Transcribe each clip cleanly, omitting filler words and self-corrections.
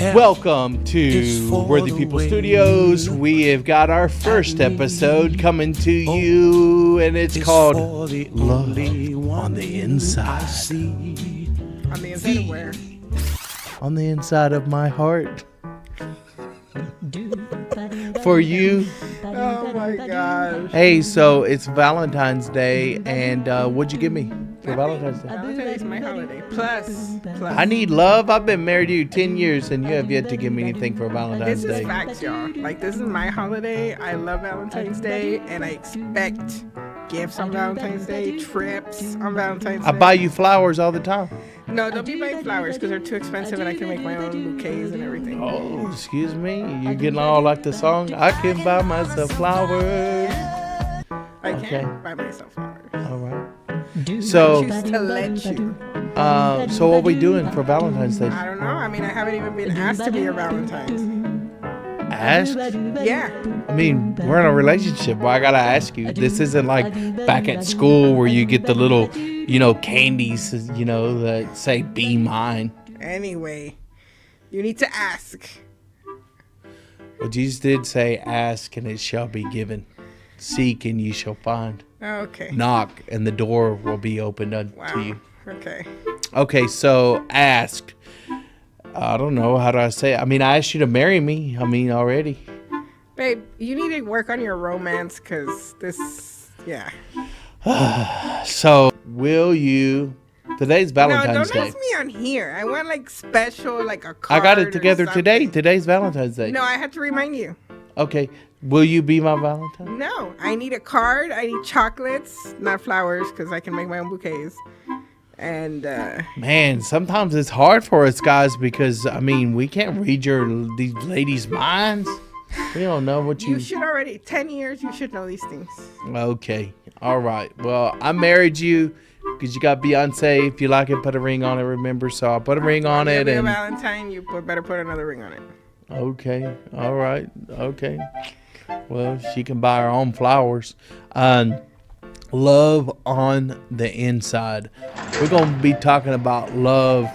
Welcome to Worthy People Studios. We have got our first episode coming to you, and it's called Love on the Inside. On the inside of where? On the inside of my heart. For you. Oh my gosh. Hey, so it's Valentine's Day, and what'd you give me for Valentine's Day? Valentine's Day is my holiday. Plus. I need love. I've been married to you 10 years, and you have yet to give me anything for Valentine's This Day. is facts, y'all. Like, this is my holiday. I love Valentine's Day, and I expect gifts on Valentine's Day, trips on Valentine's Day. I buy you flowers all the time. No, don't be buying flowers because they're too expensive, and I can make my own bouquets and everything. Oh, excuse me. You're getting all like the song, I can buy myself flowers. I Okay. can't buy myself flowers. All right. I So, choose to let you. so what we doing for Valentine's Day? I don't know. I mean, I haven't even been asked to be your Valentine's. Ask? Yeah. I mean, we're in a relationship. Why I gotta ask you? This isn't like back at school where you get the little, candies, that say "Be mine." Anyway, you need to ask. Well, Jesus did say, "Ask and it shall be given. Seek and ye shall find. Okay. Knock and the door will be opened unto Wow. you." Okay. Okay, so ask. I don't know. How do I say it? I mean, I asked you to marry me. Already. Babe, you need to work on your romance because yeah. So, will you... Today's Valentine's No, don't Day. ask me on here. I want like special, like a card. I got it or together today. something. Today's Valentine's Day. No, I had to remind you. Okay. Will you be my Valentine? No, I need a card. I need chocolates, not flowers, because I can make my own bouquets. And Man, sometimes it's hard for us guys because, we can't read these ladies' minds. We don't know what you should already, 10 years, you should know these things. Okay. All right. Well, I married you because you got Beyonce. If you like it, put a ring on it, remember? So I'll put a ring on it. You're And Valentine, you better put another ring on it. Okay. All right. Okay. Well, she can buy her own flowers. Love on the inside. We're going to be talking about love,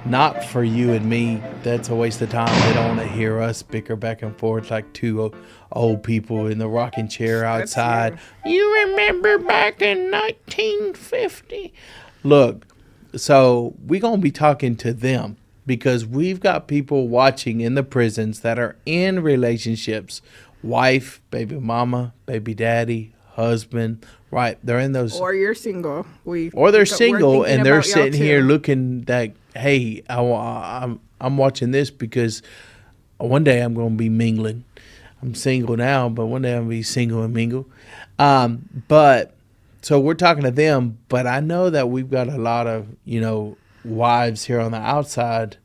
not for you and me. That's a waste of time. They don't want to hear us bicker back and forth like two old people in the rocking chair outside. You remember back in 1950? Look, so we're going to be talking to them because we've got people watching in the prisons that are in relationships. Wife, baby mama, baby daddy, husband, right? They're in those. Or you're single. Or they're single and they're about y'all sitting here too. looking like, hey, I'm watching this because one day I'm going to be mingling. I'm single now, but one day I'm going to be single and mingle. But so we're talking to them, but I know that we've got a lot of, wives here on the outside.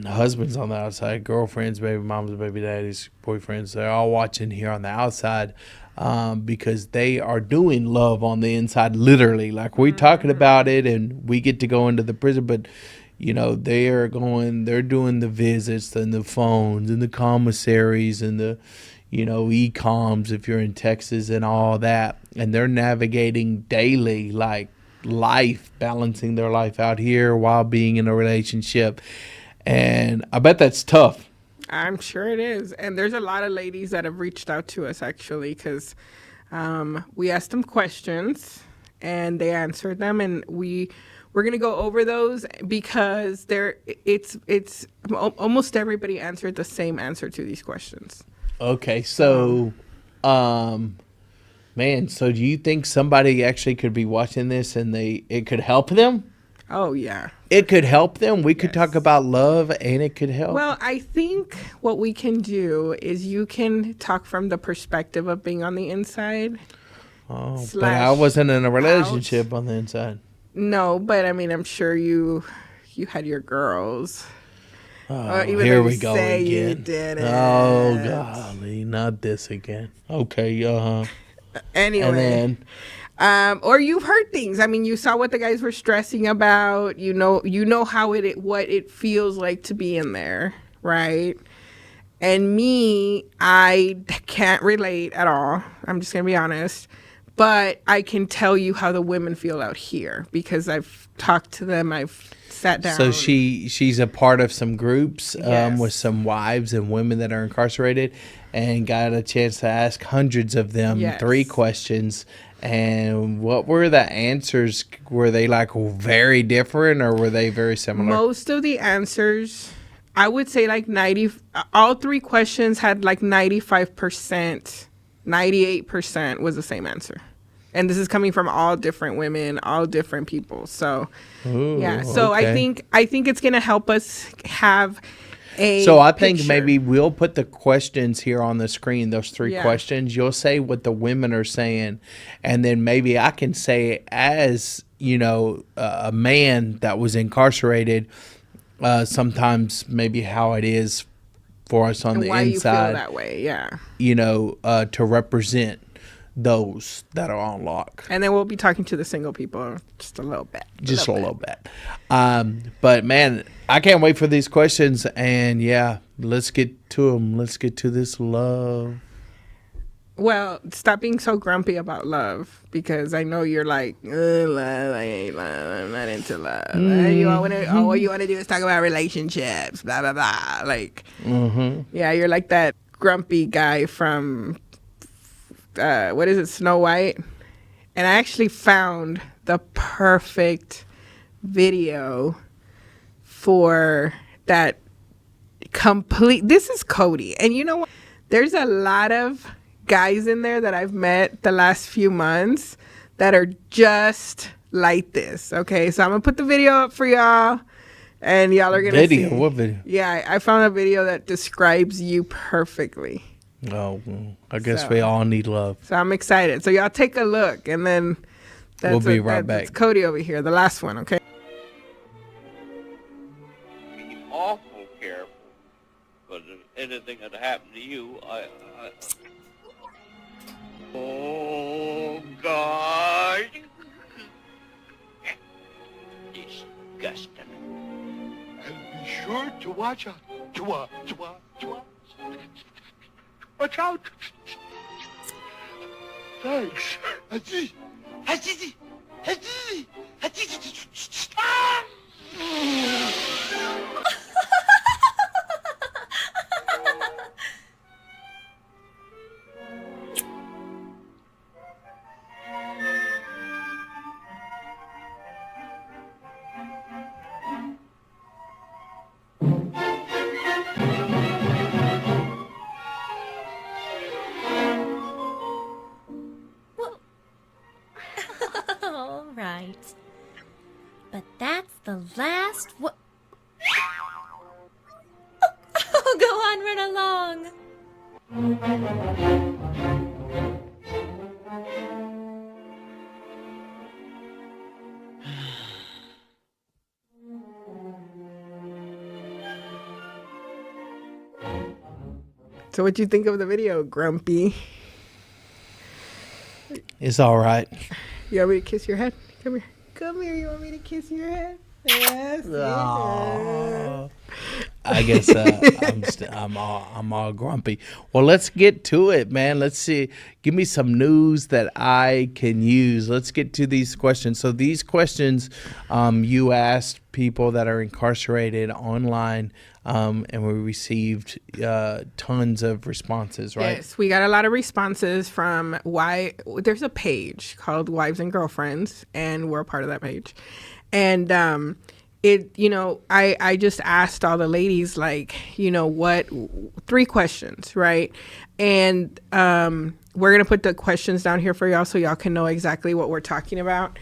Husbands on the outside, girlfriends, baby mamas, baby daddies, boyfriends, they're all watching here on the outside because they are doing love on the inside, literally. Like we're talking about it and we get to go into the prison, but, they're doing the visits and the phones and the commissaries and the, e-coms if you're in Texas and all that. And they're navigating daily, like life, balancing their life out here while being in a relationship. And I bet that's tough. I'm sure it is. And there's a lot of ladies that have reached out to us actually because we asked them questions and they answered them. And we're going to go over those because it's almost everybody answered the same answer to these questions. Okay. So, so do you think somebody actually could be watching this and it could help them? Oh, yeah. It could help them. We could talk about love and it could help. Well, I think what we can do is you can talk from the perspective of being on the inside. Oh, but I wasn't in a relationship on the inside. No, but I'm sure you had your girls. Oh, even here though we you go say again. You didn't. Oh, golly, not this again. Okay, Anyway. And then... or you've heard things. You saw what the guys were stressing about. You know how what it feels like to be in there, right? And me, I can't relate at all. I'm just gonna be honest. but I can tell you how the women feel out here because I've talked to them. I've sat down. So she's a part of some groups Yes. with some wives and women that are incarcerated, and got a chance to ask hundreds of them Yes. 3 questions. And what were the answers? Were they like very different, or were they very similar? Most of the answers, I would say like 90, all 3 questions had like 95%, 98% was the same answer. And this is coming from all different women, all different people. So, Ooh, yeah. So okay. I think it's going to help us have a So I think picture. maybe we'll put the questions here on the screen, those 3 Yeah. questions. You'll say what the women are saying, and then maybe I can say, as a man that was incarcerated, sometimes maybe how it is for us on and the why you feel inside, that way. Yeah. to represent those that are on lock. And then we'll be talking to the single people just a little bit. Just a little bit. But man, I can't wait for these questions. And yeah, let's get to them. Let's get to this love. Well, stop being so grumpy about love because I know you're like, love, I ain't love, I'm not into love. All you want to do is talk about relationships, blah, blah, blah. Like, yeah, you're like that grumpy guy from, what is it, Snow White? And I actually found the perfect video for that this is Cody. And you know what? There's a lot of guys in there that I've met the last few months that are just like this. Okay, so I'm gonna put the video up for y'all, and y'all are gonna see. What video? Yeah, I found a video that describes you perfectly. Oh, well, I guess we all need love. So I'm excited. So y'all take a look, and then We'll be right back. That's Cody over here, the last one. Okay. Be awful careful, because if anything had happened to you, oh God, disgusting. And be sure to watch out. Watch out. Thanks. Haji. All right. But that's the last one. Oh, go on, run along. So what do you think of the video, Grumpy? It's all right. You want me to kiss your head? Come here. Come here. You want me to kiss your head? Yes. Aw. I guess I'm all grumpy. Well, let's get to it, man. Let's see. Give me some news that I can use. Let's get to these questions. So these questions, you asked people that are incarcerated online, and we received tons of responses, right? Yes, we got a lot of responses from there's a page called Wives and Girlfriends, and we're a part of that page. And I just asked all the ladies, like, what 3 questions, right? And we're going to put the questions down here for y'all so y'all can know exactly what we're talking about.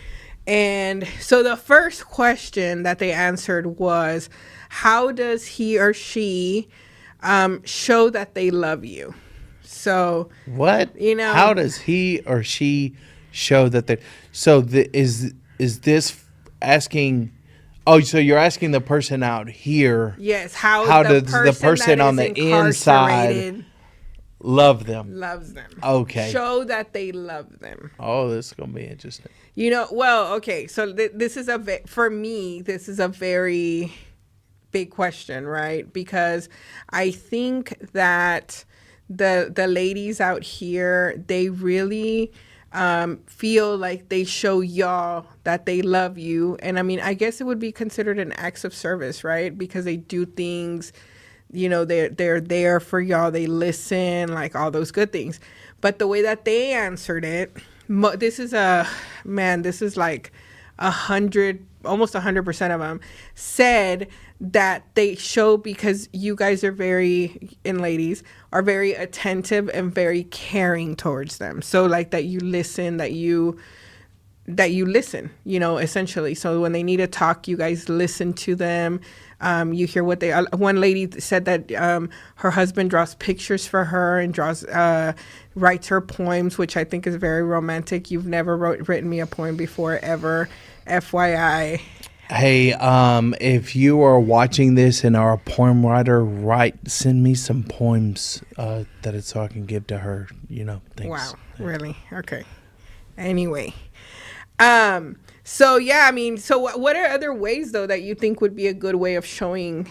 And so the first question that they answered was, how does he or she show that they love you? So what? How does he or she show that they? So is this asking? Oh, so you're asking the person out here? Yes. How does the person on the inside love them? Loves them. Okay. Show that they love them. Oh, this is gonna be interesting. Well, okay. So this is for me, this is a very big question, right? Because I think that the ladies out here, they really feel like they show y'all that they love you. And I mean, I guess it would be considered an acts of service, right? Because they do things, you know, they're there for y'all, they listen, like all those good things. But the way that they answered it, this is like 100, almost 100% of them said that they show because you guys are and ladies are very attentive and very caring towards them. So like that you listen, you know, essentially. So when they need to talk, you guys listen to them. You hear what one lady said that her husband draws pictures for her and writes her poems, which I think is very romantic. You've never written me a poem before, ever. FYI. Hey, if you are watching this and are a poem writer, send me some poems so I can give to her. You know, thanks. Wow, really? Okay. Anyway, so yeah, I mean, so what are other ways though that you think would be a good way of showing,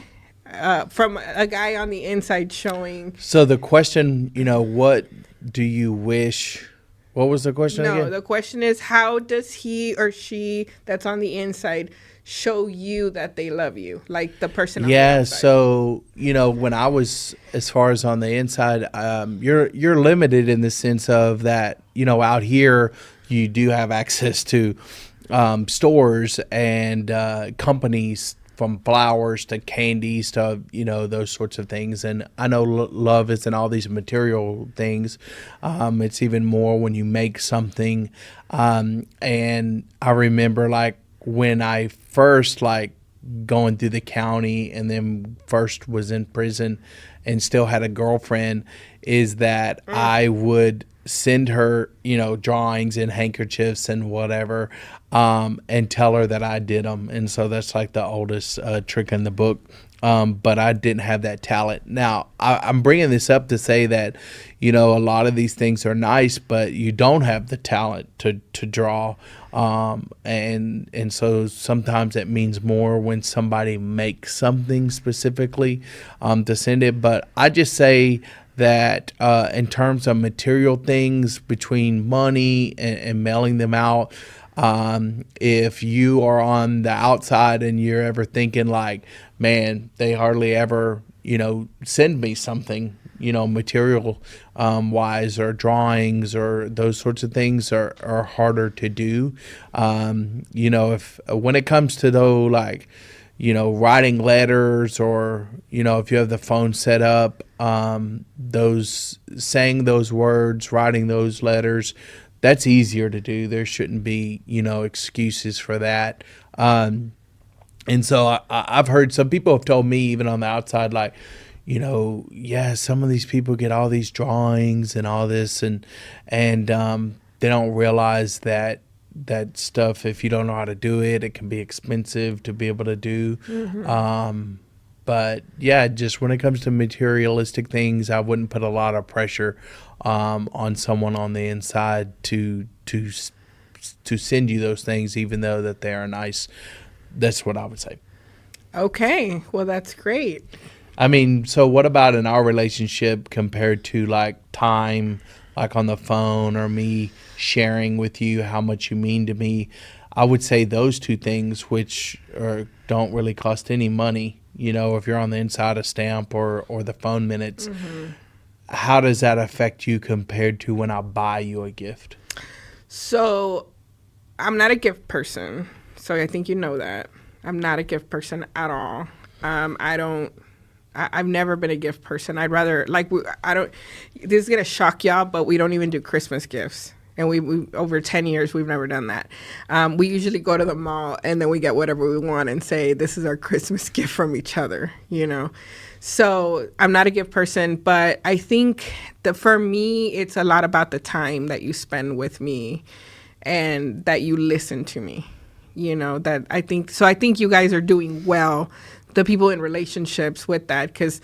from a guy on the inside showing? So the question, you know, what do you wish? What was the question again? No, the question is, how does he or she that's on the inside show you that they love you, like the person on the outside? So you know, when I was as far as on the inside, you're limited in the sense of that, you know, out here you do have access to stores and companies, from flowers to candies to, you know, those sorts of things. And I know love isn't all these material things. It's even more when you make something. And I remember like when I first like going through the county and then first was in prison and still had a girlfriend, is that I would send her, you know, drawings and handkerchiefs and whatever, and tell her that I did them. And so that's like the oldest trick in the book. But I didn't have that talent. Now, I'm bringing this up to say that, you know, a lot of these things are nice, but you don't have the talent to draw. And so sometimes it means more when somebody makes something specifically to send it. But I just say that in terms of material things, between money and mailing them out, if you are on the outside and you're ever thinking like, man, they hardly ever, you know, send me something, you know, material wise, or drawings or those sorts of things are harder to do. You know, if when it comes to though, like, you know, writing letters, or, you know, if you have the phone set up, saying those words, writing those letters, that's easier to do. There shouldn't be, you know, excuses for that. And so I've heard some people have told me, even on the outside, like, you know, yeah, some of these people get all these drawings and all this, and they don't realize that stuff, if you don't know how to do it, it can be expensive to be able to do. But yeah, just when it comes to materialistic things, I wouldn't put a lot of pressure on someone on the inside to send you those things, even though that they are nice. That's what I would say. Okay, well, that's great. I mean, so what about in our relationship compared to like time, like on the phone, or me sharing with you how much you mean to me? I would say those two things, which don't really cost any money. You know, if you're on the inside, a stamp or the phone minutes. How does that affect you compared to when I buy you a gift? So I'm not a gift person. So I think you know that. I'm not a gift person at all. I've never been a gift person. I'd rather, like, this is going to shock y'all, but we don't even do Christmas gifts. And we over 10 years, we've never done that. We usually go to the mall and then we get whatever we want and say, this is our Christmas gift from each other, you know? So I'm not a gift person, but I think that for me, it's a lot about the time that you spend with me and that you listen to me, you know, I think you guys are doing well, the people in relationships, with that, because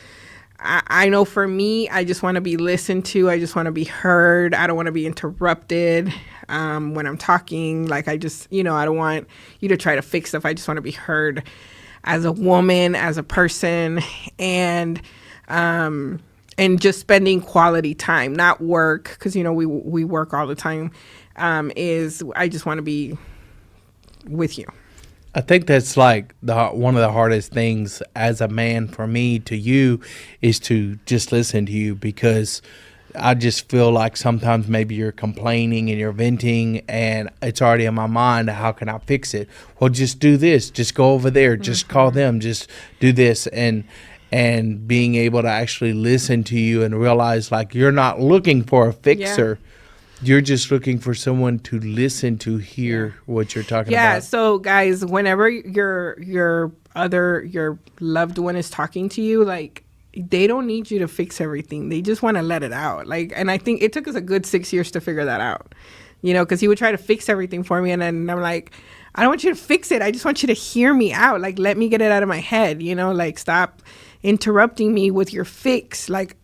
I know for me, I just want to be listened to. I just want to be heard. I don't want to be interrupted when I'm talking. Like, I just, you know, I don't want you to try to fix stuff. I just want to be heard as a woman, as a person, and just spending quality time, not work, because, you know, we work all the time. is I just want to be with you. I think that's like one of the hardest things as a man for me to you is to just listen to you, because I just feel like sometimes maybe you're complaining and you're venting and it's already in my mind. How can I fix it? Well, just do this. Just go over there. Just call them. Just do this. And being able to actually listen to you and realize like you're not looking for a fixer. You're just looking for someone to listen to hear what you're talking about. Yeah. So guys, whenever your loved one is talking to you, like, they don't need you to fix everything. They just want to let it out. Like, and I think it took us a good 6 years to figure that out, you know, because he would try to fix everything for me. And then I'm like, I don't want you to fix it. I just want you to hear me out. Like, let me get it out of my head, you know, like, stop interrupting me with your fix. Like,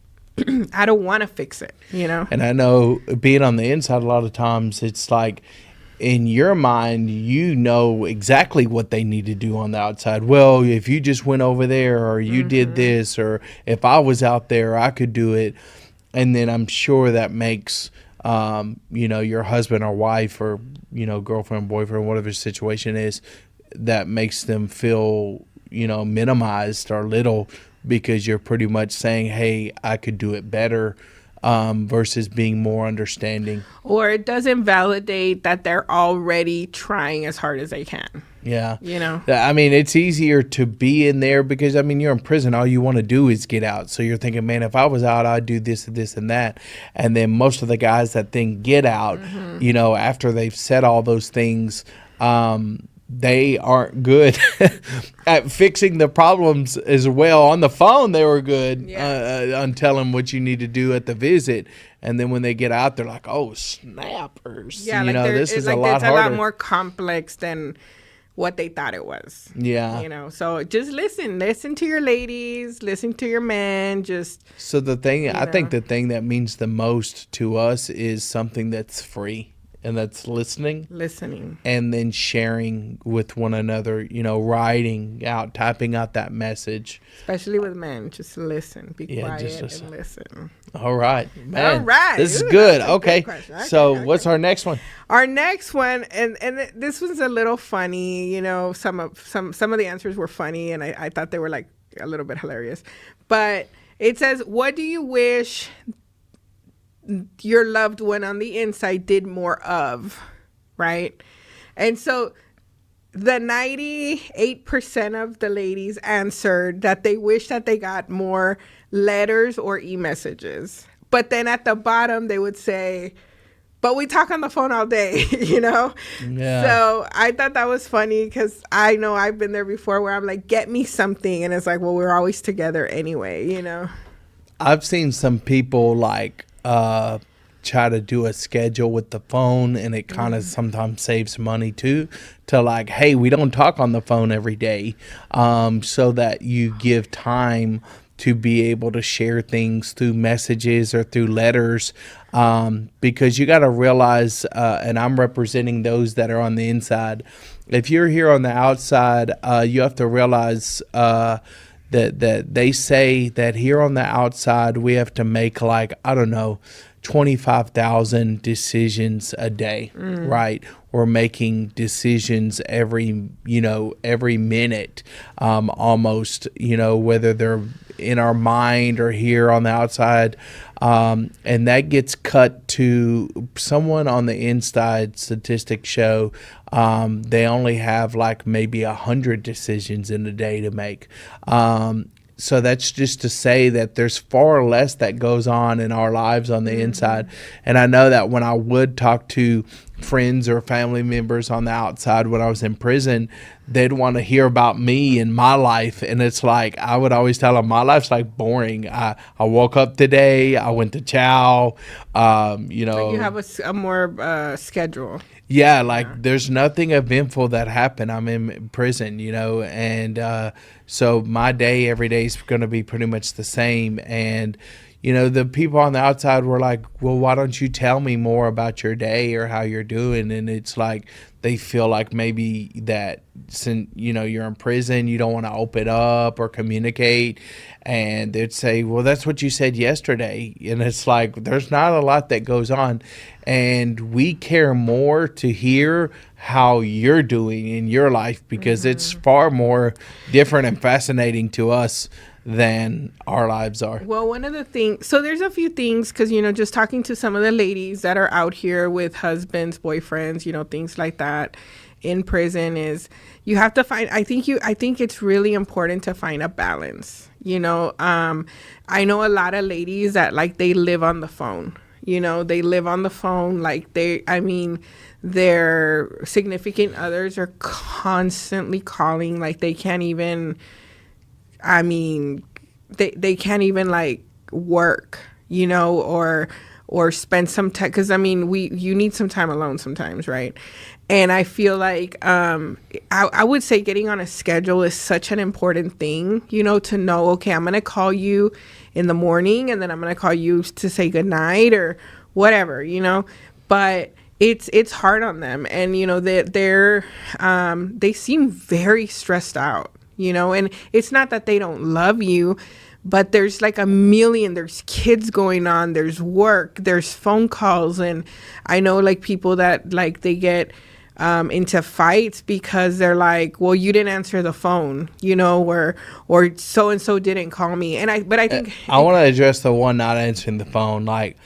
I don't want to fix it, you know? And I know being on the inside, a lot of times it's like in your mind, you know exactly what they need to do on the outside. Well, if you just went over there or you did this, or if I was out there, I could do it. And then I'm sure that makes, you know, your husband or wife or, you know, girlfriend, boyfriend, whatever the situation is, that makes them feel, you know, minimized or little, because you're pretty much saying, hey, I could do it better, versus being more understanding. Or it doesn't validate that they're already trying as hard as they can. Yeah. You know? I mean, it's easier to be in there because, I mean, you're in prison. All you want to do is get out. So you're thinking, man, if I was out, I'd do this and this and that. And then most of the guys that then get out, you know, after they've said all those things, they aren't good at fixing the problems as well. On the phone, they were good on telling what you need to do at the visit. And then when they get out, they're like, oh, snappers. Yeah, you like know, this is like a lot it's harder. a lot more complex than what they thought it was. Yeah. You know, so just listen to your ladies, listen to your men, just. So the thing, I think the thing that means the most to us is something that's free. And that's listening, and then sharing with one another, you know, writing out, typing out that message. Especially with men, just listen, be quiet and listen. All right, man. All right. This is good. Okay. Okay, what's our next one? Our next one, and this one's a little funny, you know, some of the answers were funny, and I thought they were like a little bit hilarious. But it says, what do you wish your loved one on the inside did more of, right? And so the 98% of the ladies answered that they wish that they got more letters or e-messages. But then at the bottom, they would say, but we talk on the phone all day, you know? Yeah. So I thought that was funny because I know I've been there before where I'm like, get me something. And it's like, well, we're always together anyway, you know? I've seen some people like try to do a schedule with the phone, and it kind of sometimes saves money too, to like, hey, we don't talk on the phone every day, so that you give time to be able to share things through messages or through letters, because you got to realize, and I'm representing those that are on the inside. If you're here on the outside, you have to realize that they say that here on the outside we have to make, like, I don't know, 25,000 decisions a day, right? We're making decisions every minute, almost, you know, whether they're in our mind or here on the outside. And that gets cut to someone on the inside. Statistics show they only have like maybe 100 decisions in a day to make. So that's just to say that there's far less that goes on in our lives on the inside. And I know that when I would talk to friends or family members on the outside when I was in prison, they'd want to hear about me and my life. And it's like, I would always tell them my life's like boring. I woke up today, I went to chow, you know. But you have a more schedule. Yeah, like there's nothing eventful that happened. I'm in prison, you know, and So my day every day is going to be pretty much the same. And, the people on the outside were like, well, why don't you tell me more about your day or how you're doing? And it's like they feel like maybe that since, you're in prison, you don't want to open up or communicate. And they'd say, well, that's what you said yesterday. And it's like there's not a lot that goes on. And we care more to hear how you're doing in your life because it's far more different and fascinating to us than our lives are. Well, one of the things, so there's a few things, because, just talking to some of the ladies that are out here with husbands, boyfriends, things like that in prison is you have to find, I think it's really important to find a balance. I know a lot of ladies that like they live on the phone. They live on the phone. Like their significant others are constantly calling. Like they can't even, they can't even like work, or spend some time. Cause you need some time alone sometimes. Right. And I feel like, I would say getting on a schedule is such an important thing, to know, okay, I'm going to call you in the morning and then I'm going to call you to say goodnight or whatever, but it's hard on them. And, they seem very stressed out, and it's not that they don't love you, but there's like there's kids going on, there's work, there's phone calls. And I know like people that like they get into fights because they're like, well, you didn't answer the phone, or so-and-so didn't call me. And I think I want to address the one not answering the phone. Like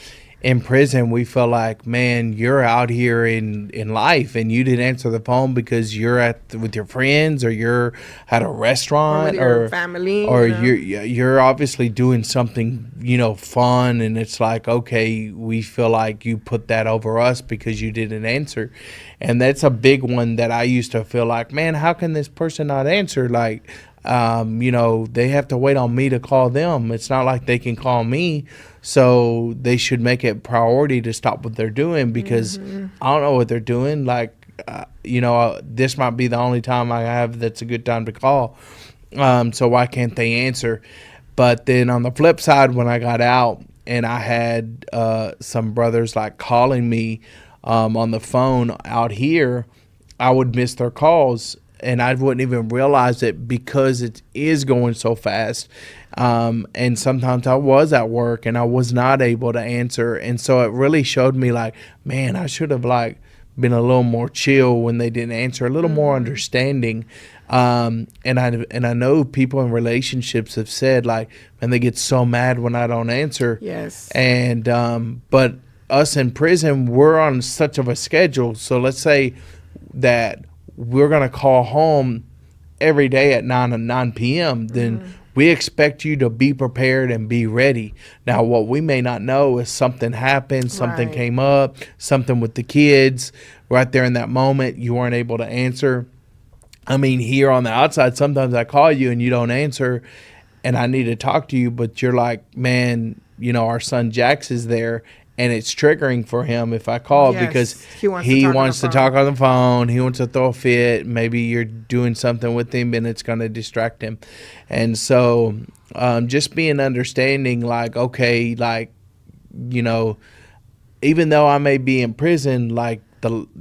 in prison, we feel like, man, you're out here in life and you didn't answer the phone because you're with your friends or you're at a restaurant or with your family, or you're obviously doing something, fun. And it's like, okay, we feel like you put that over us because you didn't answer. And that's a big one that I used to feel like, man, how can this person not answer? Like, they have to wait on me to call them. It's not like they can call me. So they should make it priority to stop what they're doing because I don't know what they're doing. Like, this might be the only time I have that's a good time to call. So why can't they answer? But then on the flip side, when I got out and I had some brothers like calling me on the phone out here, I would miss their calls. And I wouldn't even realize it because it is going so fast. And sometimes I was at work and I was not able to answer. And so it really showed me like, man, I should have like been a little more chill when they didn't answer, a little more understanding. And I know people in relationships have said like, man, they get so mad when I don't answer. Yes. And, but us in prison, we're on such of a schedule. So let's say that we're going to call home every day at 9 p.m., then we expect you to be prepared and be ready. Now, what we may not know is something happened, something Right. came up, something with the kids. Right there in that moment, you weren't able to answer. Here on the outside, sometimes I call you and you don't answer, and I need to talk to you, but you're like, man, our son Jax is there. And it's triggering for him if I call Yes, because he wants to talk on the phone. He wants to throw a fit. Maybe you're doing something with him and it's going to distract him. And so just being understanding like, okay, like, even though I may be in prison, like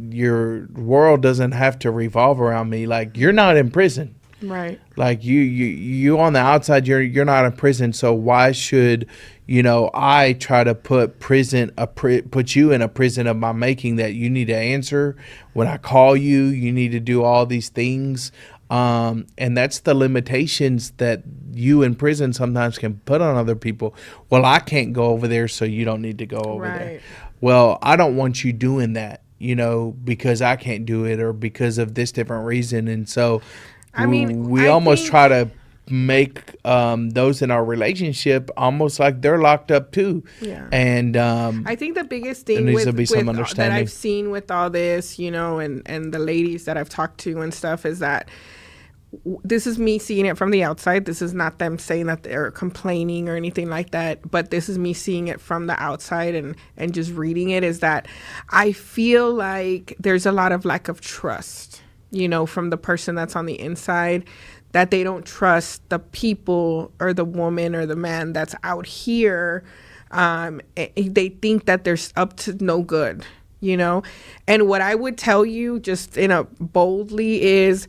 your world doesn't have to revolve around me. Like you're not in prison. Right. Like you on the outside, you're not in prison. So why should I try to put you in a prison of my making that you need to answer when I call you? You need to do all these things, and that's the limitations that you in prison sometimes can put on other people. Well, I can't go over there, so you don't need to go over there. Right. Well, I don't want you doing that, because I can't do it or because of this different reason, and so. We almost try to make those in our relationship almost like they're locked up too. Yeah. And I think the biggest thing needs to be some that understanding. I've seen with all this, and the ladies that I've talked to and stuff is that this is me seeing it from the outside. This is not them saying that they're complaining or anything like that, but this is me seeing it from the outside and just reading it is that I feel like there's a lot of lack of trust. From the person that's on the inside, that they don't trust the people or the woman or the man that's out here. They think that they're up to no good, you know? And what I would tell you just boldly is,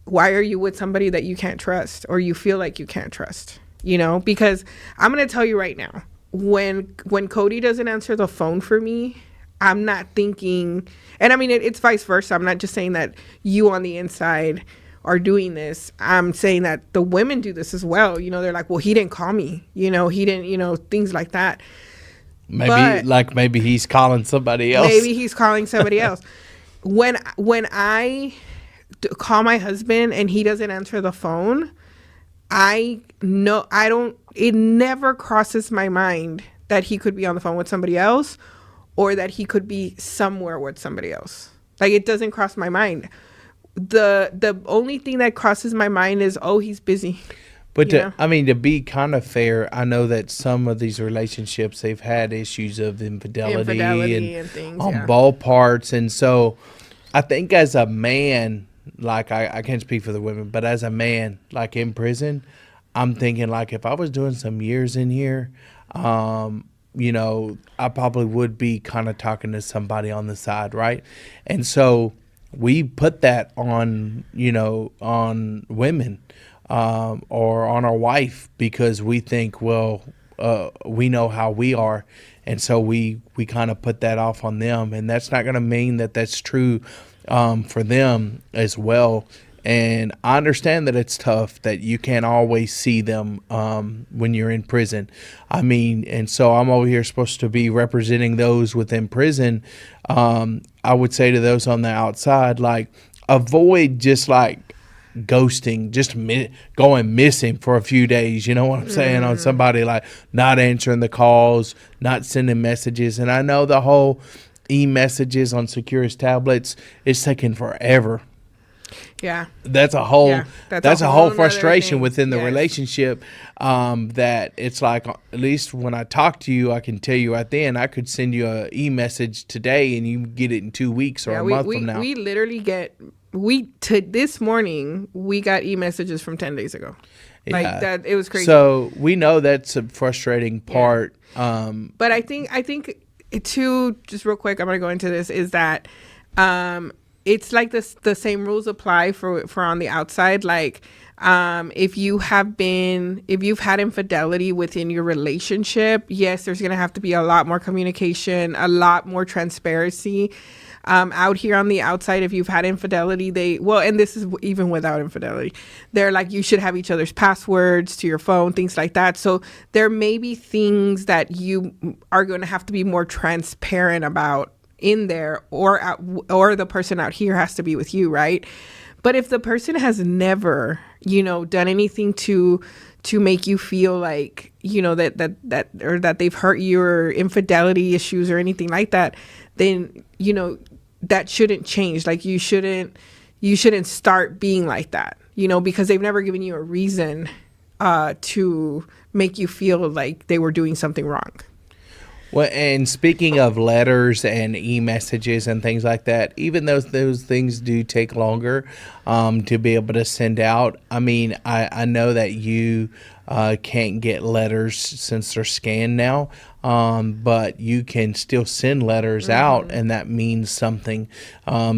why are you with somebody that you can't trust or you feel like you can't trust? You know, because I'm going to tell you right now, when Cody doesn't answer the phone for me, I'm not thinking, and I mean, it's vice versa. I'm not just saying that you on the inside are doing this. I'm saying that the women do this as well. You know, they're like, well, he didn't call me, you know, he didn't, you know, things like that. Maybe he's calling somebody else. Maybe he's calling somebody else. When I call my husband and he doesn't answer the phone, it never crosses my mind that he could be on the phone with somebody else or that he could be somewhere with somebody else. Like, it doesn't cross my mind. The only thing that crosses my mind is, oh, he's busy. But I mean, to be kind of fair, I know that some of these relationships, they've had issues of infidelity and things, on both parts. And so I think as a man, like, I can't speak for the women, but as a man, like, in prison, I'm thinking, like, if I was doing some years in here, you know, I probably would be kind of talking to somebody on the side, right? And so we put that on, you know, on women or on our wife, because we think, well, we know how we are. And so we kind of put that off on them. And that's not going to mean that that's true for them as well. And I understand that it's tough, that you can't always see them when you're in prison. I mean, and so I'm over here supposed to be representing those within prison. I would say to those on the outside, like, avoid just like ghosting, just going missing for a few days. You know what I'm saying? On somebody, like, not answering the calls, not sending messages. And I know the whole e-messages on Securus tablets is taking forever. Yeah, that's a whole that's a whole frustration within the yes. relationship. That it's like, at least when I talk to you, I can tell you right then, I could send you a e-message today and you get it in 2 weeks or a month from now. We literally this morning we got e-messages from 10 days ago. Like that, it was crazy. So we know that's a frustrating part. But I think too, just real quick, I'm gonna go into this, is that it's like this, the same rules apply for on the outside. Like, if you've had infidelity within your relationship, yes, there's going to have to be a lot more communication, a lot more transparency. Out here on the outside, if you've had infidelity, and this is even without infidelity, they're like, you should have each other's passwords to your phone, things like that. So there may be things that you are going to have to be more transparent about in there, or the person out here has to be with you, right? But if the person has never, you know, done anything to make you feel like, you know, that or that they've hurt your infidelity issues or anything like that, then, you know, that shouldn't change. Like, you shouldn't start being like that, you know, because they've never given you a reason to make you feel like they were doing something wrong. Well, and speaking of letters and e-messages and things like that, even though those things do take longer to be able to send out, I mean, I know that you can't get letters since they're scanned now, but you can still send letters out, and that means something.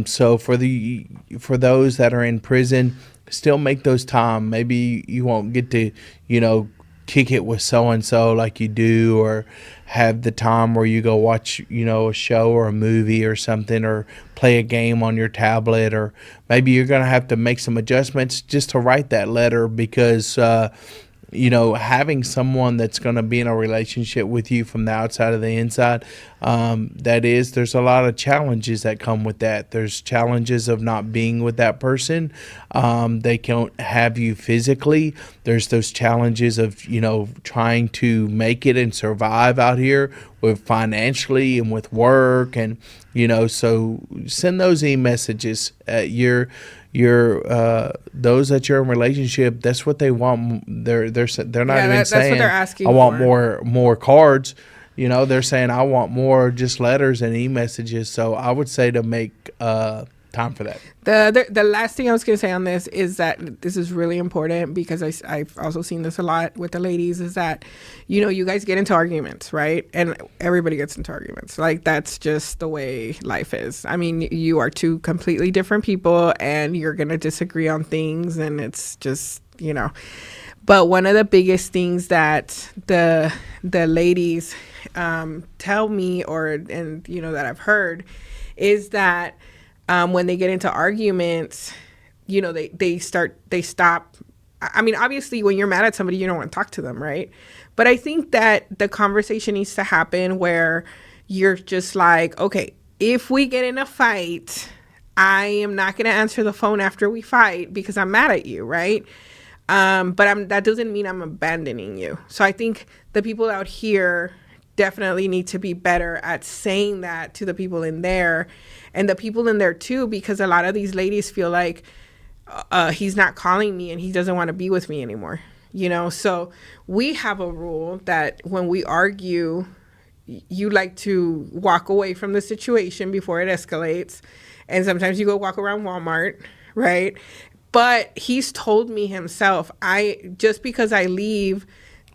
So for those that are in prison, still make those time. Maybe you won't get to, you know, kick it with so-and-so like you do, or have the time where you go watch, you know, a show or a movie or something, or play a game on your tablet, or maybe you're going to have to make some adjustments just to write that letter, because you know, having someone that's going to be in a relationship with you from the outside of the inside, there's a lot of challenges that come with that. There's challenges of not being with that person. They can't have you physically. There's those challenges of, you know, trying to make it and survive out here with financially and with work, and, you know, so send those e-messages. Those that you're in relationship, that's what they want. They're not even saying, that's what they're asking, I want more cards. You know, they're saying, I want more just letters and e-messages. So I would say to make time time for that. The last thing I was going to say on this is that this is really important because I've also seen this a lot with the ladies is that, you guys get into arguments, right? And everybody gets into arguments. Like, that's just the way life is. I mean, you are two completely different people and you're going to disagree on things, and it's just, But one of the biggest things that the ladies tell me that I've heard is that when they get into arguments, they stop. I mean, obviously, when you're mad at somebody, you don't want to talk to them, right? But I think that the conversation needs to happen where you're just like, okay, if we get in a fight, I am not going to answer the phone after we fight because I'm mad at you, right? But that doesn't mean I'm abandoning you. So I think the people out here definitely need to be better at saying that to the people in there, and the people in there too, because a lot of these ladies feel like he's not calling me and he doesn't want to be with me anymore. So we have a rule that when we argue, you like to walk away from the situation before it escalates. And sometimes you go walk around Walmart, right? But he's told me himself, just because I leave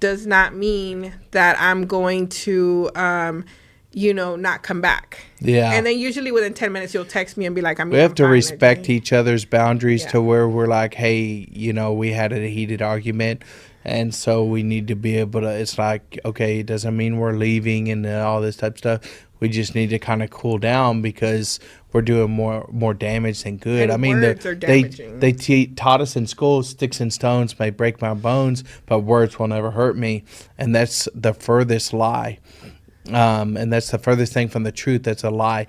does not mean that I'm going to, not come back. Yeah. And then usually within 10 minutes, you'll text me and be like, we have to respect each other's boundaries to where we're like, hey, we had a heated argument. And so we need to be able to, it's like, okay, it doesn't mean we're leaving and all this type of stuff. We just need to kind of cool down because we're doing more damage than good. And I mean, words are damaging. they taught us in school, sticks and stones may break my bones, but words will never hurt me. And that's the furthest lie. And that's the furthest thing from the truth. That's a lie,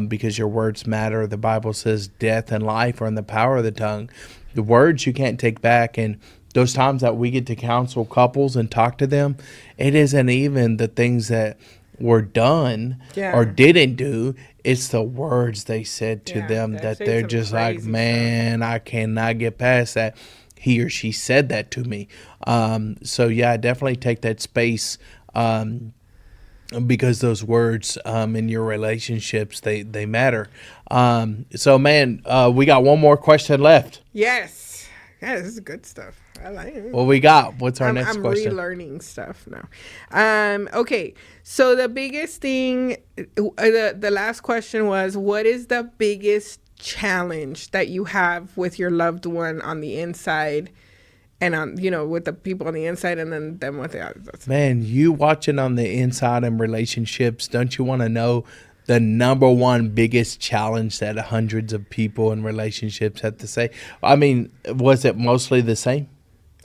because your words matter. The Bible says death and life are in the power of the tongue. The words you can't take back. And those times that we get to counsel couples and talk to them, it isn't even the things that were done or didn't do. It's the words they said to them that they're just like, man, I cannot get past that. He or she said that to me. So yeah, definitely take that space, because those words in your relationships, they matter. So man, we got one more question left. Yes. Yeah, this is good stuff. I like it. What we got? What's our next question? I'm relearning stuff now. Okay. So the biggest thing, the last question was, what is the biggest challenge that you have with your loved one on the inside, and on, with the people on the inside, and then them with the outside? Man, you watching on the inside in relationships, don't you want to know the number one biggest challenge that hundreds of people in relationships have to say? I mean, was it mostly the same?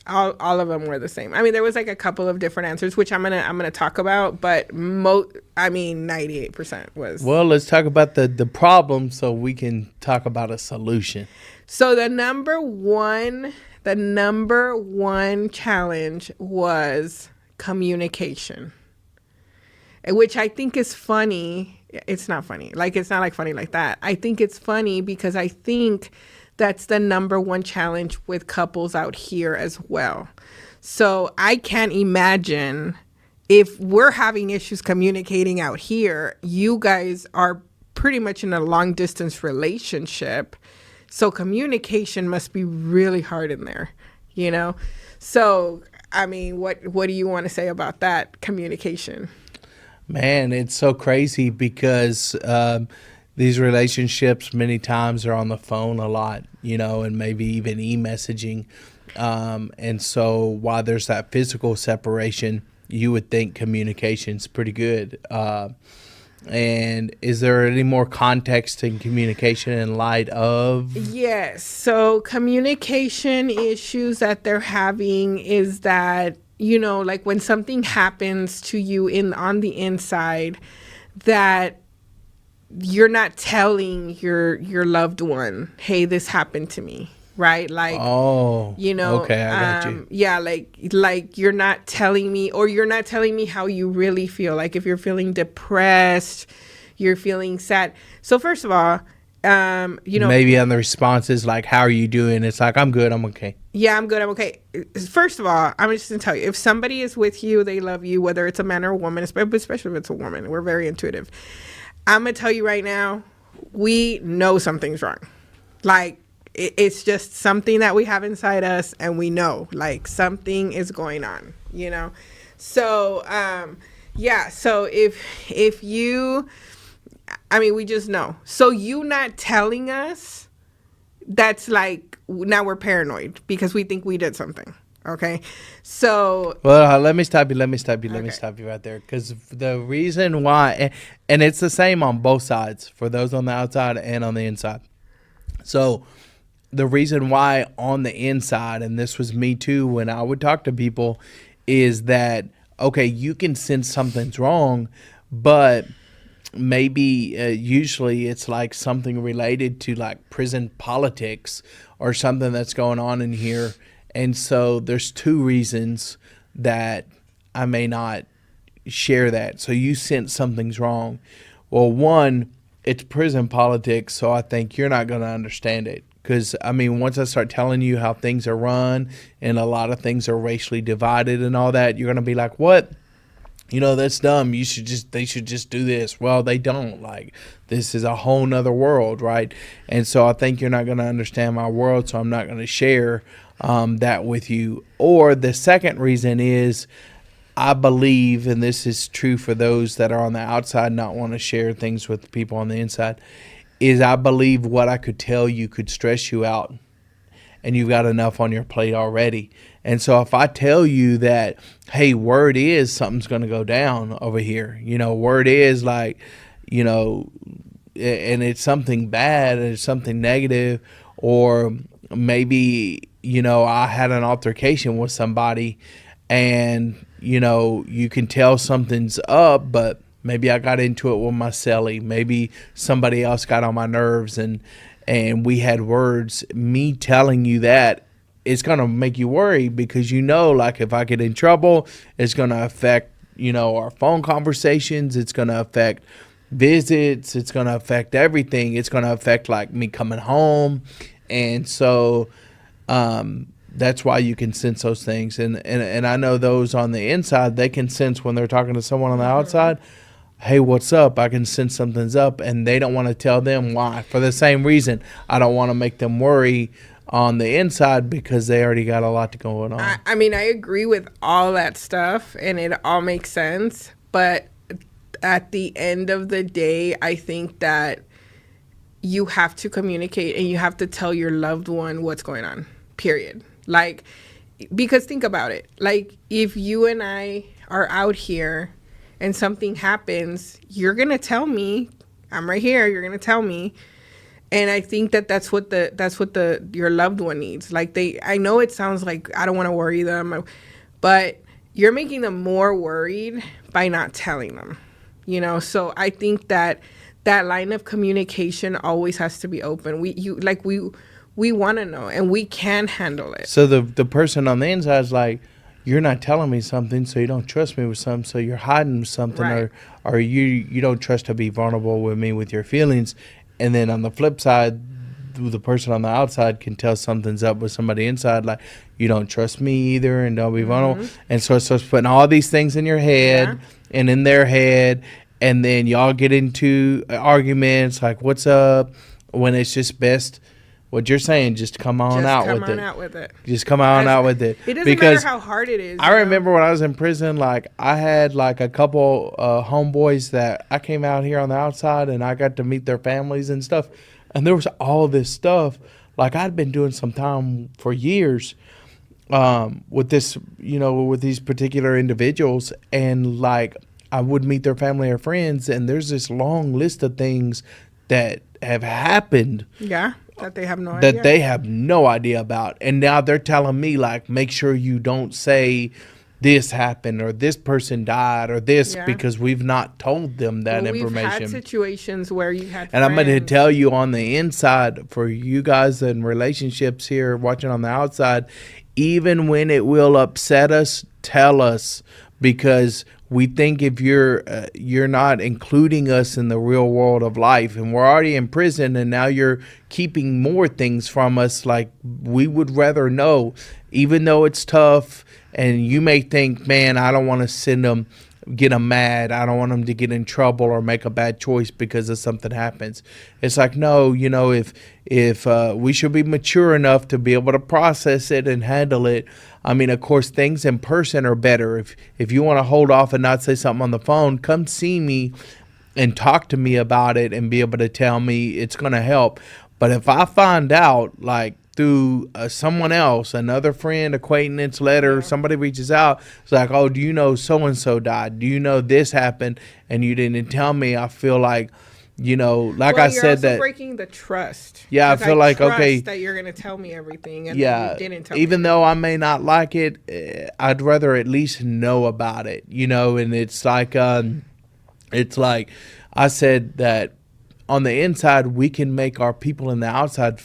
All of them were the same. I mean, there was like a couple of different answers, which I'm gonna talk about, but 98% was. Well, let's talk about the problem so we can talk about a solution. So the number one challenge was communication, which I think is funny. It's not funny. Like, it's not like funny like that. I think it's funny because I think that's the number one challenge with couples out here as well. So I can't imagine if we're having issues communicating out here, you guys are pretty much in a long distance relationship. So communication must be really hard in there, So, I mean, what do you want to say about that communication? Man, it's so crazy because these relationships many times are on the phone a lot, and maybe even e-messaging. And so while there's that physical separation, you would think communication's pretty good. And is there any more context in communication in light of? Yes. So communication issues that they're having is that, like when something happens to you on the inside, that you're not telling your loved one, hey, this happened to me, right? Like, okay, I got you. Yeah, like you're not telling me, or you're not telling me how you really feel. Like if you're feeling depressed, you're feeling sad. So first of all, maybe on the responses like, how are you doing? It's like, I'm good, I'm okay. Yeah, I'm good, I'm okay. First of all, I'm just gonna tell you, if somebody is with you, they love you, whether it's a man or a woman, especially if it's a woman, we're very intuitive. I'm gonna tell you right now, we know something's wrong. Like, it's just something that we have inside us, and we know, like, something is going on, you know? So, yeah, so if you, I mean, we just know. So you not telling us, that's like, now we're paranoid because we think we did something. Okay. So, Well, let me stop you Okay. right there. Because the reason why, and it's the same on both sides, for those on the outside and on the inside. So the reason why on the inside, and this was me too when I would talk to people, is that, okay, you can sense something's wrong, but maybe usually it's like something related to like prison politics or something that's going on in here. And so there's two reasons that I may not share that. So you sense something's wrong. Well, one, it's prison politics, so I think you're not going to understand it. Because, I mean, once I start telling you how things are run and a lot of things are racially divided and all that, you're going to be like, what? You know, that's dumb. They should just do this. Well, they don't. Like, this is a whole nother world, right? And so I think you're not going to understand my world, so I'm not going to share that with you. Or the second reason is, I believe, and this is true for those that are on the outside not want to share things with people on the inside, is I believe what I could tell you could stress you out, and you've got enough on your plate already. And so if I tell you that, hey, word is something's going to go down over here, you know, word is like, you know, and it's something bad and it's something negative, or maybe, you know, I had an altercation with somebody and, you know, you can tell something's up, but maybe I got into it with my celly. Maybe somebody else got on my nerves and we had words. Me telling you that, it's going to make you worry because, you know, like if I get in trouble, it's going to affect, you know, our phone conversations. It's going to affect visits. It's going to affect everything. It's going to affect like me coming home. And so that's why you can sense those things. And I know those on the inside, they can sense when they're talking to someone on the outside, hey, what's up? I can sense something's up. And they don't want to tell them why. For the same reason, I don't want to make them worry on the inside because they already got a lot going on. I mean, I agree with all that stuff and it all makes sense. But at the end of the day, I think that you have to communicate and you have to tell your loved one what's going on, period. Like, because think about it. Like, if you and I are out here and something happens, you're going to tell me. I'm right here. You're going to tell me. And I think that's what your loved one needs. Like, I know it sounds like I don't want to worry them, but you're making them more worried by not telling them, you know? So I think that line of communication always has to be open. We want to know and we can handle it. So the person on the inside is like, you're not telling me something, so you don't trust me with something, so you're hiding something, Right. or you don't trust to be vulnerable with me with your feelings. And then on the flip side, the person on the outside can tell something's up with somebody inside, like, you don't trust me either and don't be vulnerable. And so it starts putting all these things in your head and in their head, and then y'all get into arguments like, what's up, when it's just best, what you're saying, just come on out with it. Just come on out with it. It doesn't Because matter how hard it is. I remember when I was in prison, like I had like a couple homeboys that I came out here on the outside and I got to meet their families and stuff. And there was all this stuff. Like I'd been doing some time for years with this, you know, with these particular individuals. And like I would meet their family or friends, and there's this long list of things that have happened. Yeah. That they have no idea. That they have no idea about. And now they're telling me, like, make sure you don't say this happened or this person died or this, because we've not told them that information. We've had situations where you had and I'm going to friends. tell you on the inside, for you guys in relationships here watching on the outside, even when it will upset us, tell us, because we think if you're not including us in the real world of life, and we're already in prison, and now you're keeping more things from us, like we would rather know, even though it's tough, and you may think, man, I don't want to send them get them mad. I don't want them to get in trouble or make a bad choice because of something happens. It's like, no, if we should be mature enough to be able to process it and handle it. I mean, of course, things in person are better. If you want to hold off and not say something on the phone, come see me and talk to me about it and be able to tell me. It's going to help. But if I find out, like, through someone else, another friend, acquaintance, letter, somebody reaches out, it's like, oh, do you know so-and-so died? Do you know this happened? And you didn't tell me. I feel like, like I said, you're that breaking the trust. Yeah, I feel like, trust okay, that you're gonna tell me everything, and yeah, you didn't tell even me. though I may not like it, I'd rather at least know about it, and it's like I said that on the inside, we can make our people in the outside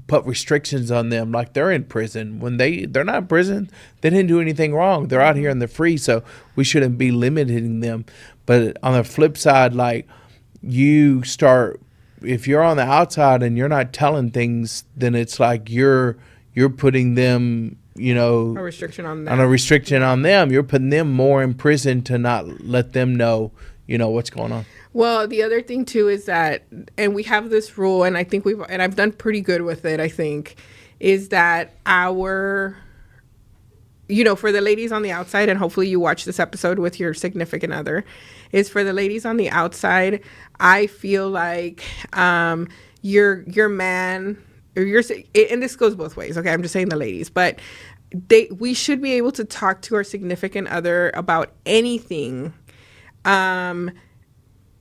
put restrictions on them like they're in prison. When they're not in prison, they didn't do anything wrong. They're out here and they're free, so we shouldn't be limiting them. But on the flip side, like, if you're on the outside and you're not telling things, then it's like you're putting them, A restriction on them. on a restriction on them. You're putting them more in prison to not let them know, what's going on. Well, the other thing too is that, and we have this rule, and I think I've done pretty good with it, I think, is that for the ladies on the outside, and hopefully you watch this episode with your significant other, is for the ladies on the outside, I feel like your man, and this goes both ways, okay? I'm just saying the ladies, but we should be able to talk to our significant other about anything.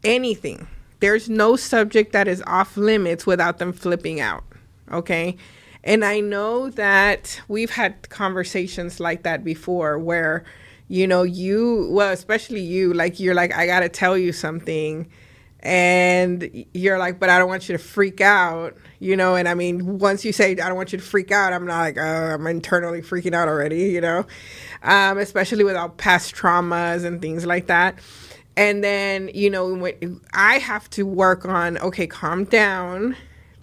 Anything. There's no subject that is off limits without them flipping out. Okay. And I know that we've had conversations like that before where, especially you, like, you're like, I got to tell you something. And you're like, but I don't want you to freak out, and I mean, once you say, I don't want you to freak out, I'm not like, I'm internally freaking out already, especially without past traumas and things like that. And then, I have to work on, okay, calm down.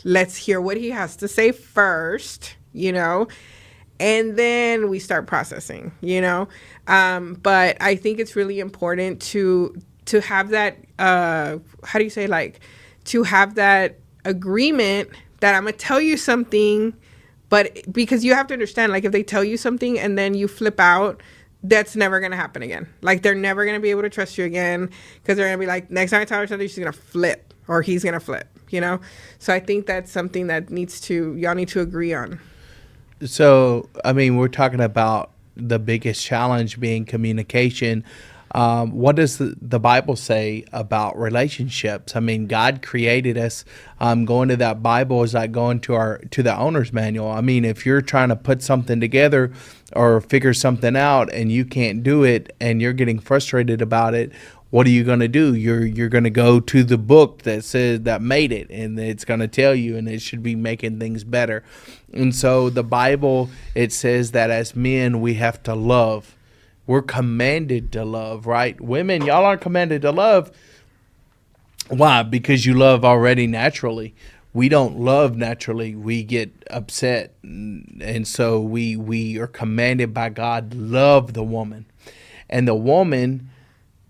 Let's hear what he has to say first, and then we start processing, But I think it's really important to have that, how do you say, like, to have that agreement that I'm going to tell you something, but because you have to understand, like, if they tell you something and then you flip out, that's never going to happen again. Like, they're never going to be able to trust you again because they're going to be like, next time I tell her something, she's going to flip or he's going to flip, So I think that's something that y'all need to agree on. So, I mean, we're talking about the biggest challenge being communication. What does the Bible say about relationships? I mean, God created us. Going to that Bible is like going to the owner's manual. I mean, if you're trying to put something together or figure something out and you can't do it and you're getting frustrated about it, what are you going to do? You're going to go to the book that made it, and it's going to tell you, and it should be making things better. And so the Bible, it says that as men, we have to love. We're commanded to love, right? Women, y'all aren't commanded to love. Why? Because you love already naturally. We don't love naturally. We get upset. And so we are commanded by God, love the woman. And the woman,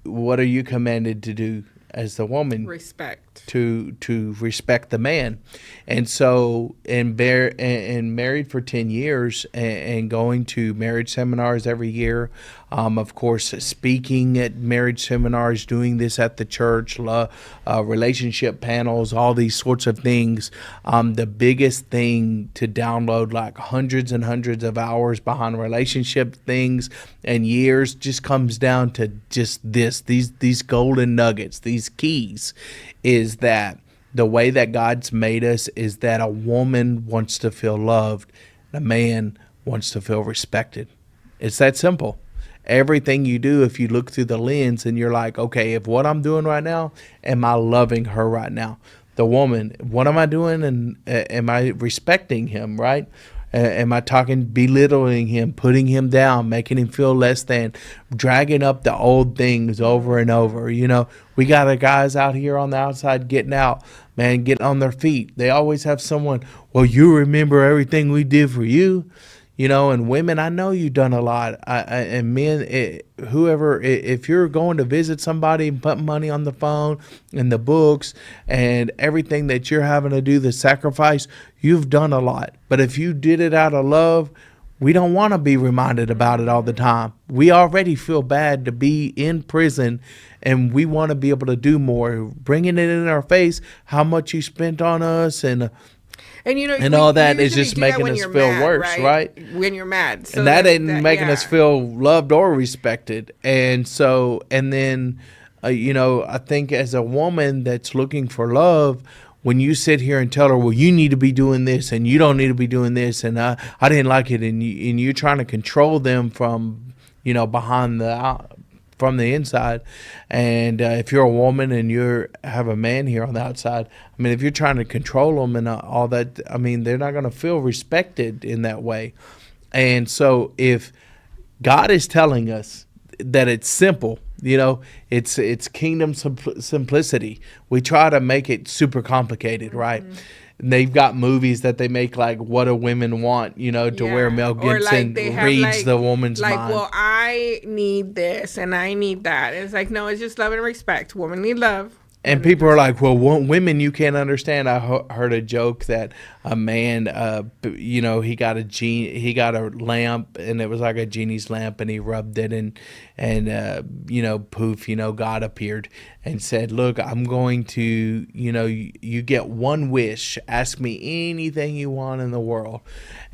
what are you commanded to do as the woman? Respect. To respect the man. And so, and married for 10 years and going to marriage seminars every year. Of course, speaking at marriage seminars, doing this at the church, relationship panels, all these sorts of things. The biggest thing to download, like hundreds and hundreds of hours behind relationship things and years, just comes down to just these golden nuggets, these keys, is that the way that God's made us is that a woman wants to feel loved, and a man wants to feel respected. It's that simple. Everything you do, if you look through the lens and you're like, okay, if what I'm doing right now, am I loving her right now? The woman, what am I doing? And am I respecting him, right? Am I belittling him, putting him down, making him feel less than, dragging up the old things over and over? We got the guys out here on the outside getting on their feet. They always have someone, well, you remember everything we did for you. And women, I know you've done a lot. And men, whoever, if you're going to visit somebody and put money on the phone and the books and everything that you're having to do, the sacrifice, you've done a lot. But if you did it out of love, we don't want to be reminded about it all the time. We already feel bad to be in prison, and we want to be able to do more, bringing it in our face how much you spent on us and all that is just making us feel worse, right? When you're mad. So and that isn't making us feel loved or respected. And so, and then, I think as a woman that's looking for love, when you sit here and tell her, well, you need to be doing this and you don't need to be doing this, and I didn't like it, and you're trying to control them from, from the inside. And if you're a woman and you have a man here on the outside, I mean, if you're trying to control them and all that, I mean, they're not going to feel respected in that way. And so if God is telling us that it's simple, it's kingdom simplicity. We try to make it super complicated, right? And they've got movies that they make like What Do Women Want, to where Mel Gibson reads the woman's mind. Well, I need this and I need that. It's like, no, it's just love and respect. Women need love. And people are like, well, women, you can't understand. I heard a joke that a man, he got a lamp, and it was like a genie's lamp, and he rubbed it, and poof, God appeared and said, look, I'm going to, you get one wish. Ask me anything you want in the world.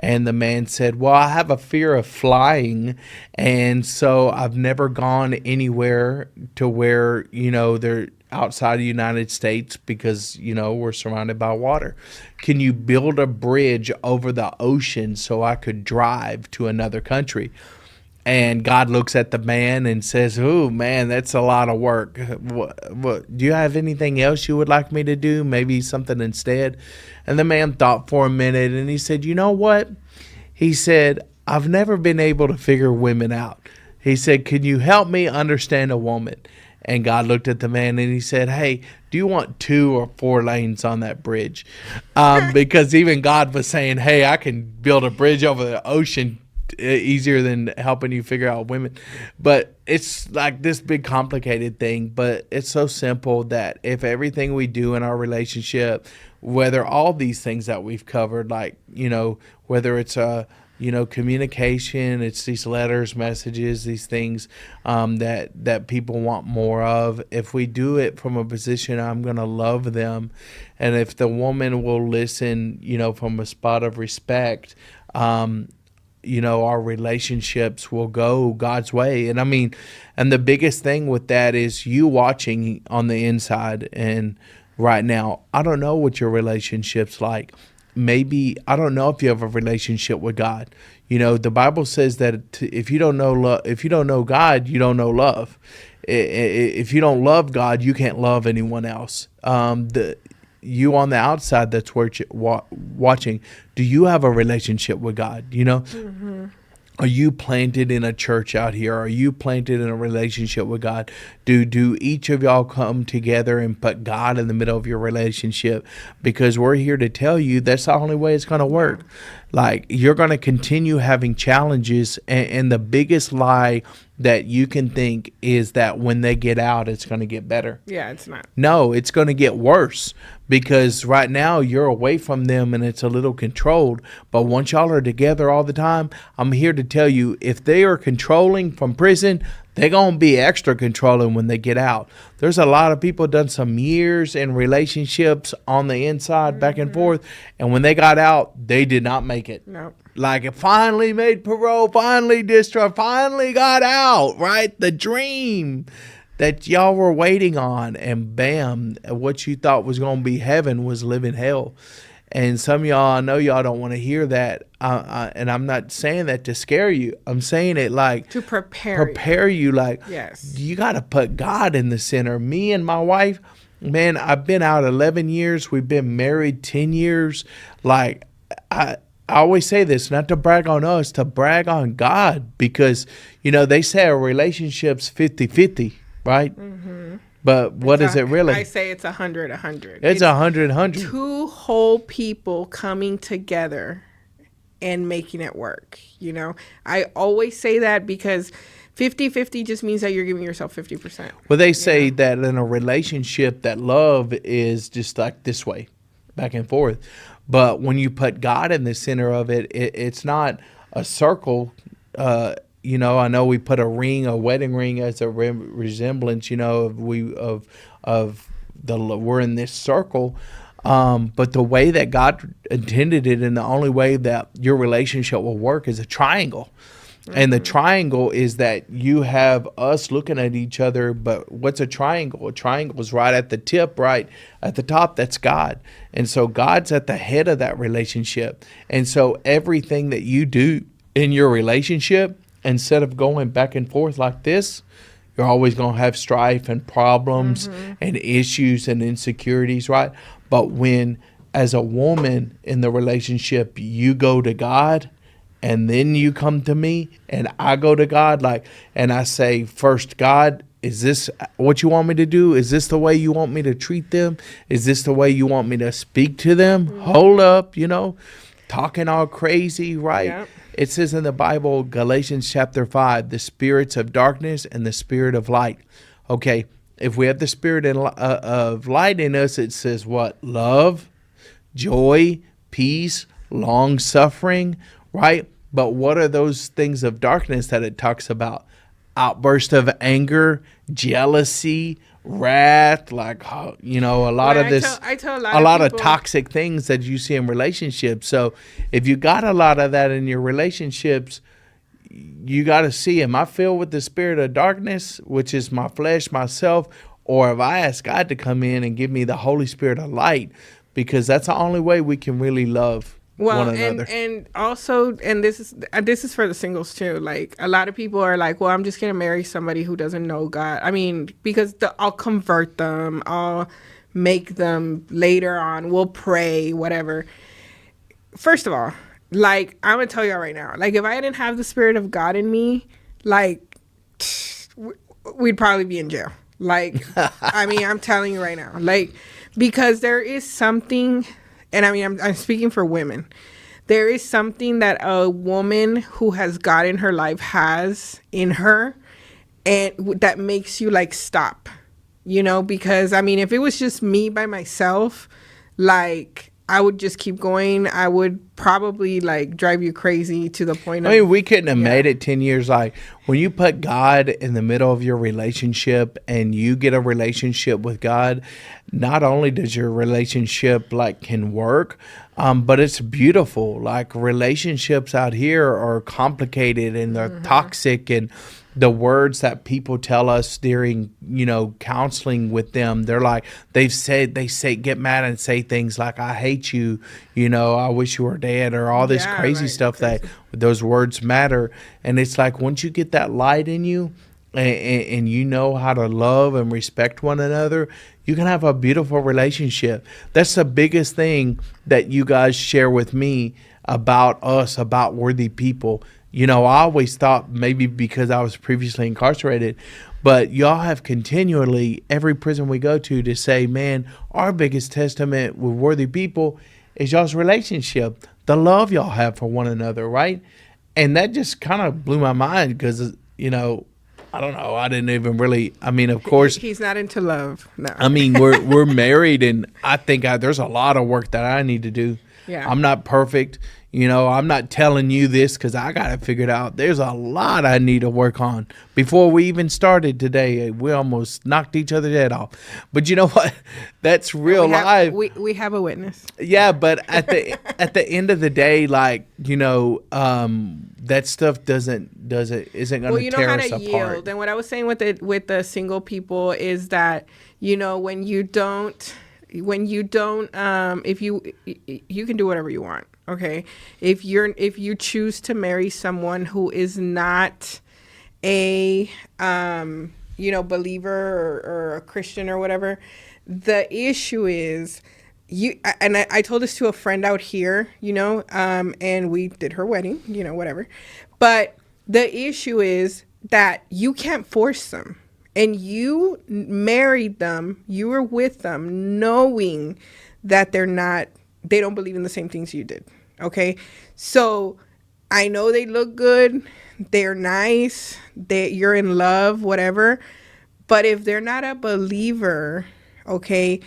And the man said, well, I have a fear of flying, and so I've never gone anywhere to where, they're outside of the United States because, we're surrounded by water. Can you build a bridge over the ocean so I could drive to another country? And God looks at the man and says, oh, man, that's a lot of work. What, do you have anything else you would like me to do? Maybe something instead? And the man thought for a minute, and he said, you know what? He said, I've never been able to figure women out. He said, can you help me understand a woman? And God looked at the man and he said, hey, do you want 2 or 4 lanes on that bridge? Because even God was saying, hey, I can build a bridge over the ocean easier than helping you figure out women. But it's like this big complicated thing, but it's so simple that if everything we do in our relationship, whether all these things that we've covered, like, whether it's communication, it's these letters, messages, these things that people want more of. If we do it from a position, I'm going to love them. And if the woman will listen, from a spot of respect, our relationships will go God's way. And I mean, and the biggest thing with that is you watching on the inside. And right now, I don't know what your relationship's like. Maybe, I don't know if you have a relationship with God. The Bible says that if you don't know God, you don't know love. If you don't love God, you can't love anyone else. You on the outside that's watching, do you have a relationship with God? Mm-hmm. Are you planted in a church out here? Are you planted in a relationship with God? Do each of y'all come together and put God in the middle of your relationship? Because we're here to tell you that's the only way it's going to work. Like, you're going to continue having challenges, and the biggest lie that you can think is that when they get out, it's going to get better. Yeah, it's not. No, it's going to get worse, because right now you're away from them and it's a little controlled. But once y'all are together all the time, I'm here to tell you, if they are controlling from prison, they're going to be extra controlling when they get out. There's a lot of people done some years in relationships on the inside, back and forth, and when they got out, they did not make it. No. Like, it finally made parole, finally discharged, finally got out, right? The dream that y'all were waiting on, and bam, what you thought was going to be heaven was living hell. And some of y'all, I know y'all don't want to hear that, and I'm not saying that to scare you. I'm saying it like to prepare you. Like, yes, you got to put God in the center. Me and my wife, man, I've been out 11 years. We've been married 10 years. Like, I always say this, not to brag on us, to brag on God, because, they say a relationship's 50-50, right? Mm-hmm. But what is it really? I say it's 100-100. It's 100-100. 2 whole people coming together and making it work. I always say that because 50-50 just means that you're giving yourself 50%. Well, they say that in a relationship, that love is just like this way, back and forth. But when you put God in the center of it, it's not a circle. I know we put a wedding ring, as a resemblance. We're in this circle. But the way that God intended it, and the only way that your relationship will work, is a triangle. And the triangle is that you have us looking at each other, but what's a triangle? A triangle is right at the tip, right at the top. That's God. And so God's at the head of that relationship. And so everything that you do in your relationship, instead of going back and forth like this, you're always going to have strife and problems and issues and insecurities, right? But when, as a woman in the relationship, you go to God, and then you come to me, and I go to God, and I say, first, God, is this what you want me to do? Is this the way you want me to treat them? Is this the way you want me to speak to them? Hold up, talking all crazy, right? Yep. It says in the Bible, Galatians chapter 5, the spirits of darkness and the spirit of light. Okay, if we have the spirit of light in us, it says what? Love, joy, peace, long-suffering, right? But what are those things of darkness that it talks about? Outburst of anger, jealousy, wrath, a lot of this, I tell a lot of toxic things that you see in relationships. So if you got a lot of that in your relationships, you got to see, am I filled with the spirit of darkness, which is my flesh, myself, or have I asked God to come in and give me the Holy Spirit of light? Because that's the only way we can really love one another. And also, and this is for the singles too. Like, a lot of people are like, well, I'm just gonna marry somebody who doesn't know God. I mean, because I'll convert them, I'll make them later on, we'll pray, whatever. First of all, I'm gonna tell y'all right now, if I didn't have the Spirit of God in me, we'd probably be in jail. I mean, I'm telling you right now, because there is something. And I mean, I'm speaking for women. There is something that a woman who has God in her life has in her, and that makes you stop, because I mean, if it was just me by myself, I would just keep going. I would probably drive you crazy to the point of. I mean, we couldn't have made it 10 years. When you put God in the middle of your relationship and you get a relationship with God, not only does your relationship can work, but it's beautiful. Relationships out here are complicated and they're toxic, and the words that people tell us during, counseling with them, they say, get mad and say things like, I hate you, I wish you were dead, or all this crazy stuff that those words matter. And it's once you get that light in you and you know how to love and respect one another, you can have a beautiful relationship. That's the biggest thing that you guys share with me about us, about Worthy People. I always thought, maybe because I was previously incarcerated, but y'all have continually, every prison we go to say, man, our biggest testament with Worthy People is y'all's relationship, the love y'all have for one another, right? And that just kind of blew my mind because, I don't know, I didn't even really, I mean, of course. He's not into love, no. I mean, we're married, and I think there's a lot of work that I need to do. Yeah. I'm not perfect. I'm not telling you this because I got it figured out. There's a lot I need to work on. Before we even started today, we almost knocked each other's head off. But you know what? That's real life. We have a witness. Yeah, but at the end of the day, that stuff isn't going to tear us apart. Yield. And what I was saying with the single people is that, when you don't, if you can do whatever you want. Okay, if you choose to marry someone who is not a believer or a Christian or whatever, the issue is I told this to a friend out here, and we did her wedding, whatever. But the issue is that you can't force them, and you married them, you were with them knowing that they don't believe in the same things you did. Okay. So I know they look good, they're nice, you're in love, whatever. But if they're not a believer, okay,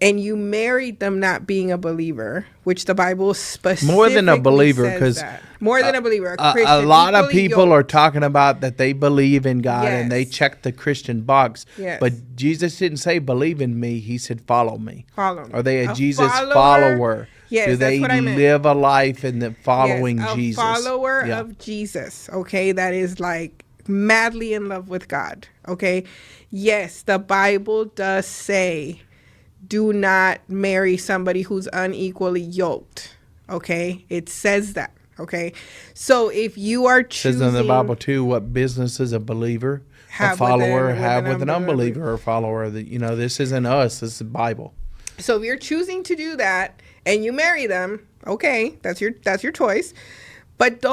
and you married them not being a believer, which the Bible specifically More than a believer, says because that. More than a believer, a a Christian. lot of equally people yoked. are talking about that they believe in God and they Yes. check the Christian box. Yes. But Jesus didn't say believe in me. He said follow me. Follow me. Are they a Jesus follower? follower? Yes, Do that's they what I meant. live a life in the following Yes, a Jesus? follower Yeah. of Jesus, okay, that is like madly in love with God, okay? Yes, the Bible does say do not marry somebody who's unequally yoked, okay? It says that, okay? So if you are It says choosing in the Bible too, what business is a believer, a Have follower, with have an with an unbeliever or follower. That this isn't us. This is the Bible. So if you're choosing to do that and you marry them, okay, that's your choice. But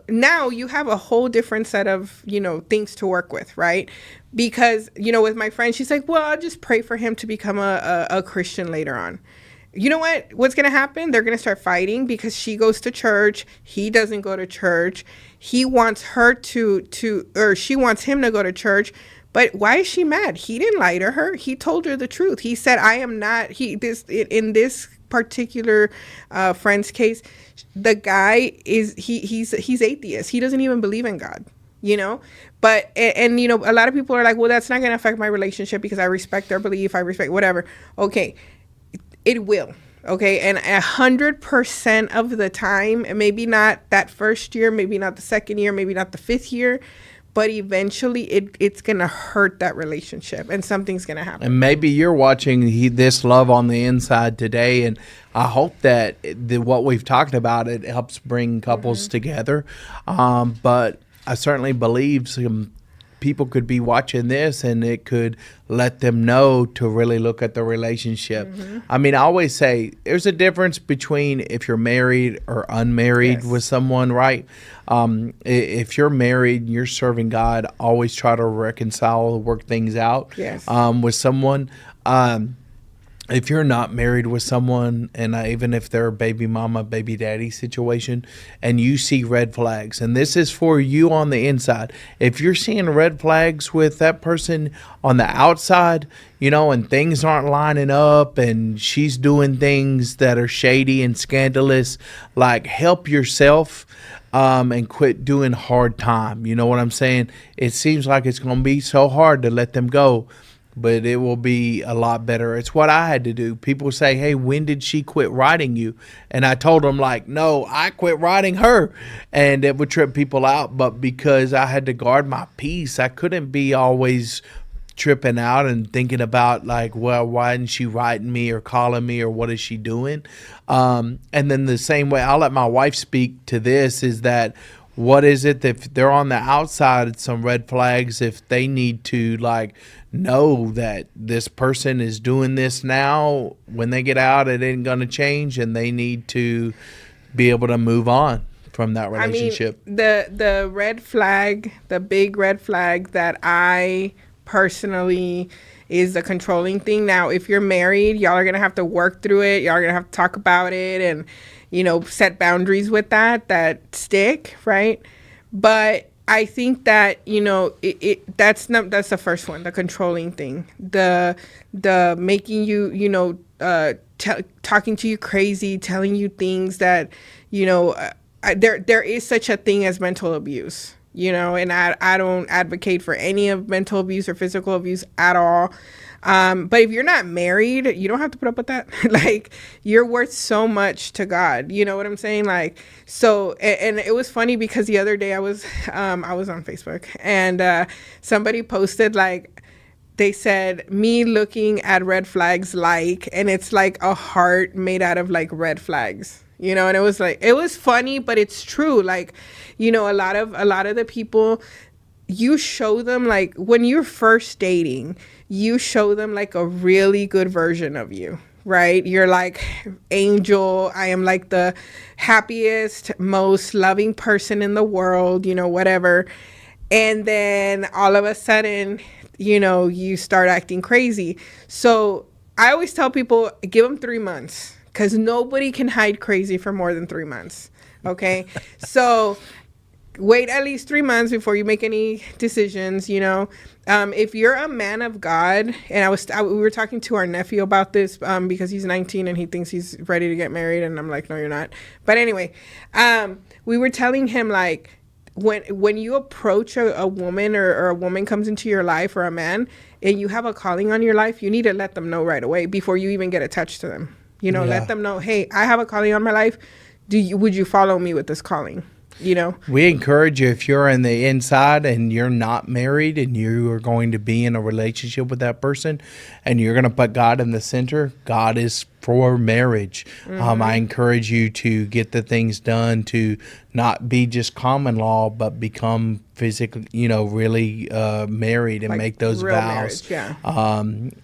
now you have a whole different set of, things to work with, right? Because, with my friend, she's like, well, I'll just pray for him to become a Christian later on. You know what? What's going to happen? They're going to start fighting because she goes to church. He doesn't go to church. He wants her or she wants him to go to church. But why is she mad? He didn't lie to her. He told her the truth. He said, I am not, in this particular friend's case, the guy he's atheist. He doesn't even believe in God, but and a lot of people are like, well, that's not going to affect my relationship because I respect their belief, I respect whatever. Okay, it will. Okay, and 100% of the time, maybe not that first year, maybe not the second year, maybe not the fifth year, but eventually it's gonna hurt that relationship and something's gonna happen. And maybe you're watching this Love on the Inside today, and I hope that what we've talked about, it helps bring couples together. But I certainly believe some people could be watching this and it could let them know to really look at the relationship. I mean, I always say there's a difference between if you're married or unmarried Yes. with someone, right? If you're married and you're serving God, always try to reconcile, work things out Yes. with someone. If you're not married with someone, and even if they're a baby mama, baby daddy situation, and you see red flags, and this is for you on the inside, if you're seeing red flags with that person on the outside, and things aren't lining up and she's doing things that are shady and scandalous, like help yourself and quit doing hard time. You know what I'm saying? It seems like it's going to be so hard to let them go, but it will be a lot better. It's what I had to do. People say, hey, when did she quit writing you? And I told them, like, no, I quit writing her. And it would trip people out. But because I had to guard my peace, I couldn't be always tripping out and thinking about, like, well, why isn't she writing me or calling me or what is she doing? And then the same way, I'll let my wife speak to this, is that what is it that if they're on the outside, some red flags, if they need to, like, know that this person is doing this now, when they get out, it ain't going to change, and they need to be able to move on from that relationship. I mean, the red flag, the big red flag that I personally is the controlling thing. Now, if you're married, y'all are going to have to work through it. Y'all are going to have to talk about it and, set boundaries with that stick, right? But I think that, that's the first one, the controlling thing, the making you, talking to you crazy, telling you things that, there is such a thing as mental abuse, and I don't advocate for any of mental abuse or physical abuse at all. But if you're not married, you don't have to put up with that. Like, you're worth so much to God. You know what I'm saying? Like, so, and it was funny because the other day I was on Facebook and somebody posted, like, they said, me looking at red flags, like, and it's like a heart made out of like red flags. And it was like, it was funny, but it's true. Like, a lot of the people, you show them, like, when you're first dating, you show them like a really good version of you, right? You're like, angel, I am like the happiest, most loving person in the world, whatever. And then all of a sudden, you start acting crazy. So I always tell people, give them 3 months. because nobody can hide crazy for more than 3 months. Okay. So wait at least 3 months before you make any decisions, you know. If you're a man of God, and we were talking to our nephew about this, because he's 19 and he thinks he's ready to get married, and I'm like, no, you're not. But anyway, we were telling him, like, when you approach a woman, or a woman comes into your life, or a man, and you have a calling on your life, you need to let them know right away before you even get attached to them. You know, let them know, hey, I have a calling on my life. Would you follow me with this calling? You know, we encourage you, if you're on the inside and you're not married and you are going to be in a relationship with that person and you're going to put God in the center, God is for marriage. I encourage you to get the things done to not be just common law, but become physically, you know, really married and like make those vows. Marriage, yeah.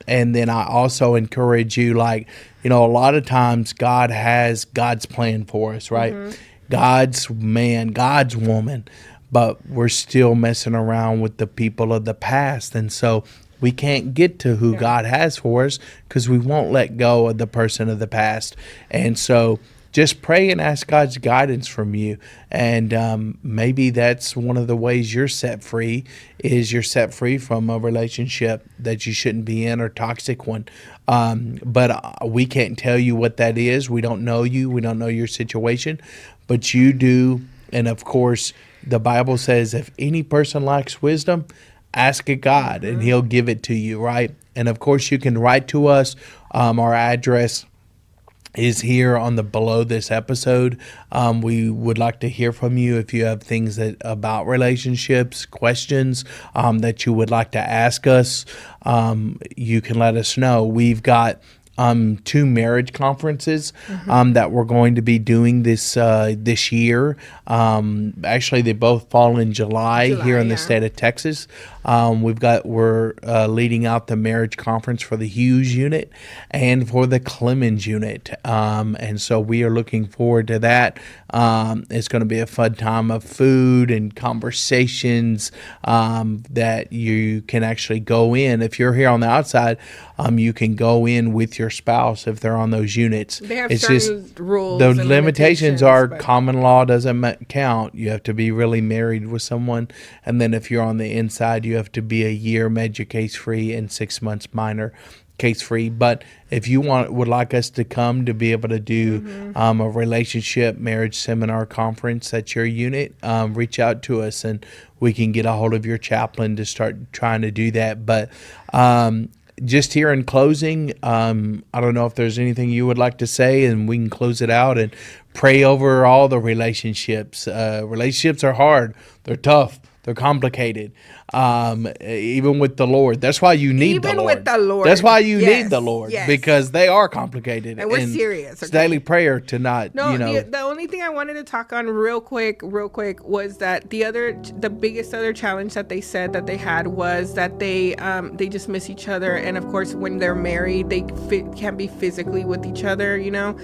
And then I also encourage you, like, you know, a lot of times God has God's plan for us, right? God's man, God's woman, but we're still messing around with the people of the past. And so we can't get to who God has for us because we won't let go of the person of the past. And so just pray and ask God's guidance from you. And maybe that's one of the ways you're set free, is you're set free from a relationship that you shouldn't be in, or toxic one. But we can't tell you what that is. We don't know you. We don't know your situation, but you do. And of course, the Bible says if any person lacks wisdom, ask of God and he'll give it to you, right? And of course, you can write to us. Our address is here on the below this episode. We would like to hear from you if you have things about relationships, questions that you would like to ask us. You can let us know. We've got 2 marriage conferences that we're going to be doing this year. Actually, they both fall in July here in the state of Texas. We're leading out the marriage conference for the Hughes unit and for the Clemens unit. And so we are looking forward to that. It's going to be a fun time of food and conversations that you can actually go in. If you're here on the outside, you can go in with your spouse if they're on those units. They have certain rules. The limitations are common law doesn't count. You have to be really married with someone. And then if you're on the inside, you have to be a year major case free and 6 months minor case free. But if you would like us to come to be able to do a relationship marriage seminar conference at your unit, reach out to us and we can get a hold of your chaplain to start trying to do that. But just here in closing, I don't know if there's anything you would like to say, and we can close it out and pray over all the relationships. Relationships are hard. They're tough. They're complicated. Even with the Lord. That's why you need the Lord. Even with the Lord. That's why you need the Lord, because they are complicated. And we're serious. It's daily prayer to not, the only thing I wanted to talk on real quick was that the biggest other challenge that they said that they had was that they just miss each other. And of course, when they're married, they can't be physically with each other, you know.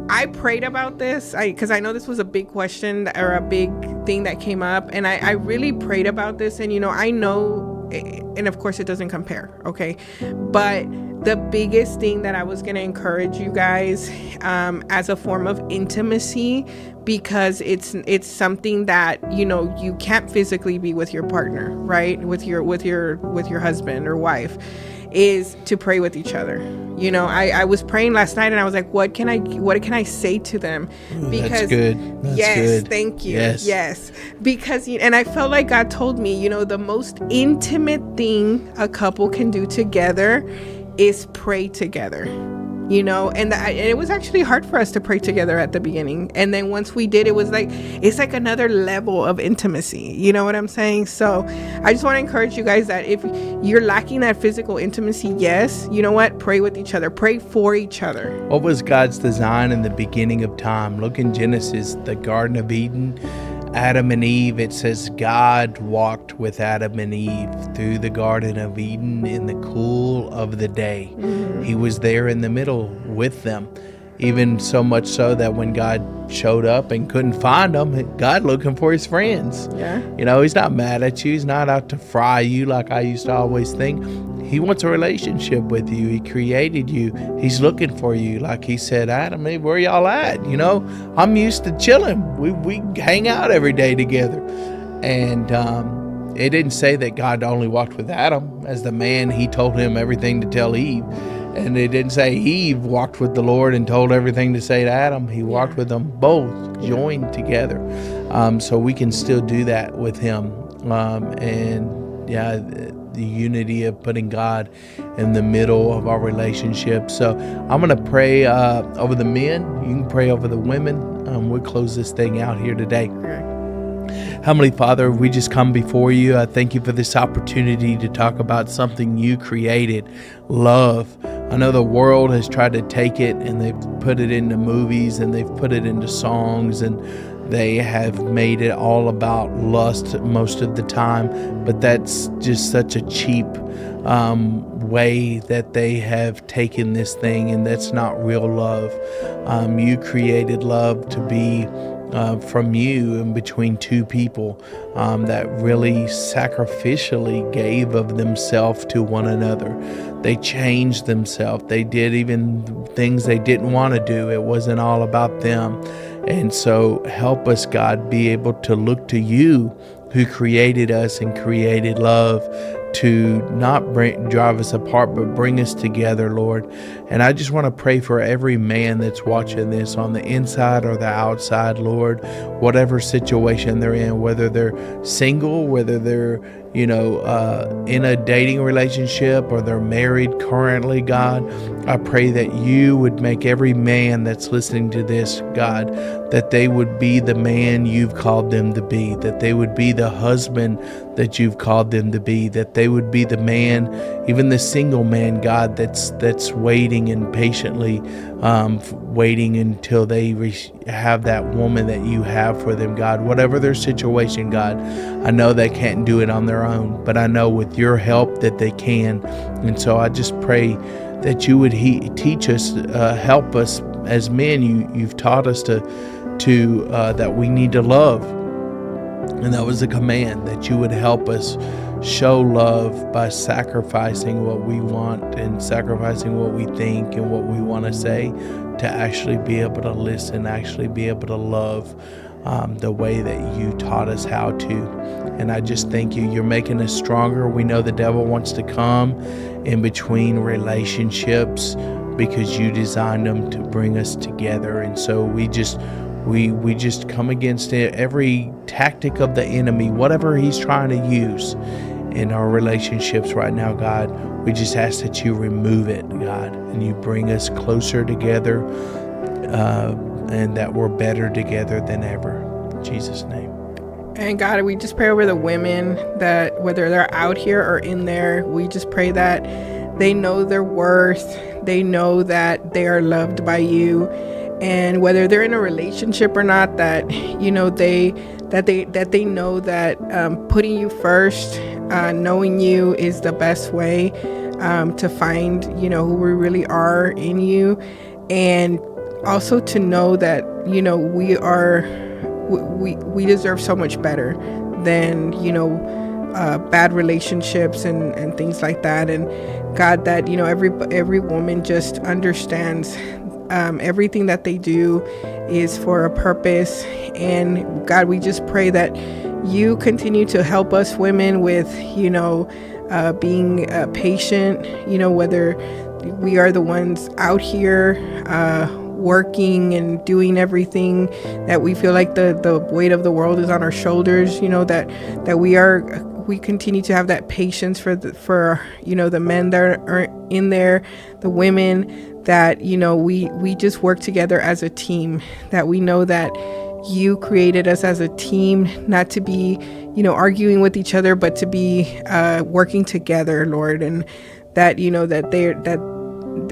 I prayed about this because I know this was a big question or a big thing that came up, and I really prayed about this. And I know, and of course it doesn't compare, okay, but the biggest thing that I was going to encourage you guys as a form of intimacy, because it's something that you can't physically be with your partner, right, with your husband or wife, is to pray with each other. I was praying last night and I was like, what can I say to them? Because that's good. Yes, good. Thank you. Yes. Because and I felt like God told me, the most intimate thing a couple can do together is pray together. And it was actually hard for us to pray together at the beginning. And then once we did, it's like another level of intimacy. You know what I'm saying? So I just want to encourage you guys that if you're lacking that physical intimacy, yes, you know what? Pray with each other. Pray for each other. What was God's design in the beginning of time? Look in Genesis, the Garden of Eden. Adam and Eve, it says God walked with Adam and Eve through the Garden of Eden in the cool of the day. He was there in the middle with them. even so much so that when God showed up and couldn't find them, God looking for his friends. Yeah. You know, he's not mad at you. He's not out to fry you like I used to always think. He wants a relationship with you. He created you. He's looking for you. Like he said, Adam, hey, where y'all at? You know, I'm used to chilling. We hang out every day together. And it didn't say that God only walked with Adam as the man. He told him everything to tell Eve. And it didn't say Eve walked with the Lord and told everything to say to Adam. He walked with them both, joined together. So we can still do that with him. The unity of putting God in the middle of our relationship. So I'm going to pray over the men. You can pray over the women. We'll close this thing out here today. Heavenly Father, we just come before you. I thank you for this opportunity to talk about something you created, love. I know the world has tried to take it and they've put it into movies and they've put it into songs and they have made it all about lust most of the time, but that's just such a cheap way that they have taken this thing, and that's not real love. You created love to be from you and between two people that really sacrificially gave of themselves to one another. They changed themselves. They did even things they didn't want to do. It wasn't all about them. And so help us, God, be able to look to you who created us and created love to not drive us apart, but bring us together, Lord. And I just want to pray for every man that's watching this on the inside or the outside, Lord, whatever situation they're in, whether they're single, whether they're, in a dating relationship or they're married currently, God, I pray that you would make every man that's listening to this, God, that they would be the man you've called them to be, that they would be the husband that you've called them to be, that they would be the man, even the single man, God, that's waiting and patiently waiting until they have that woman that you have for them, God. Whatever their situation, God, I know they can't do it on their own, but I know with your help that they can. And so I just pray that you would teach us, help us as men. You've taught us to that we need to love. And that was a command, that you would help us show love by sacrificing what we want and sacrificing what we think and what we want to say to actually be able to listen, actually be able to love the way that you taught us how to. And I just thank you. You're making us stronger. We know the devil wants to come in between relationships because you designed them to bring us together. And so we just come against every tactic of the enemy, whatever he's trying to use in our relationships right now, God. We just ask that you remove it, God, and you bring us closer together and that we're better together than ever. In Jesus' name. And God, we just pray over the women that whether they're out here or in there, we just pray that they know their worth. They know that they are loved by you. And whether they're in a relationship or not, that they know that putting you first, knowing you is the best way to find who we really are in you, and also to know that we deserve so much better than bad relationships and things like that. And God, that every woman just understands everything that they do is for a purpose. And God, we just pray that you continue to help us women with being patient, whether we are the ones out here working and doing everything that we feel like the weight of the world is on our shoulders, that we continue to have that patience for the men that are in there, the women, that we just work together as a team, that we know that you created us as a team, not to be arguing with each other, but to be working together, Lord, and that that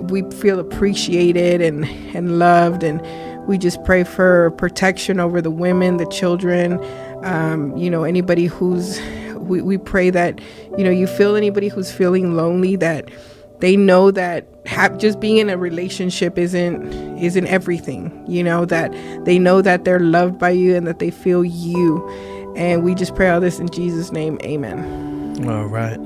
we feel appreciated and loved. And we just pray for protection over the women, the children, anybody who's we pray that you feel anybody who's feeling lonely, that they know that just being in a relationship isn't everything, you know, that they know that they're loved by you and that they feel you. And we just pray all this in Jesus' name. Amen. All right.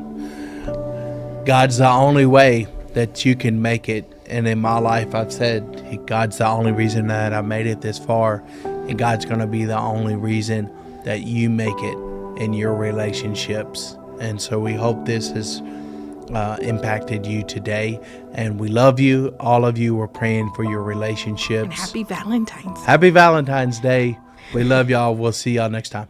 God's the only way that you can make it. And in my life, I've said God's the only reason that I made it this far. And God's going to be the only reason that you make it in your relationships. And so we hope this has impacted you today. And we love you. All of you. We're praying for your relationships. And happy Valentine's. Happy Valentine's Day. We love y'all. We'll see y'all next time.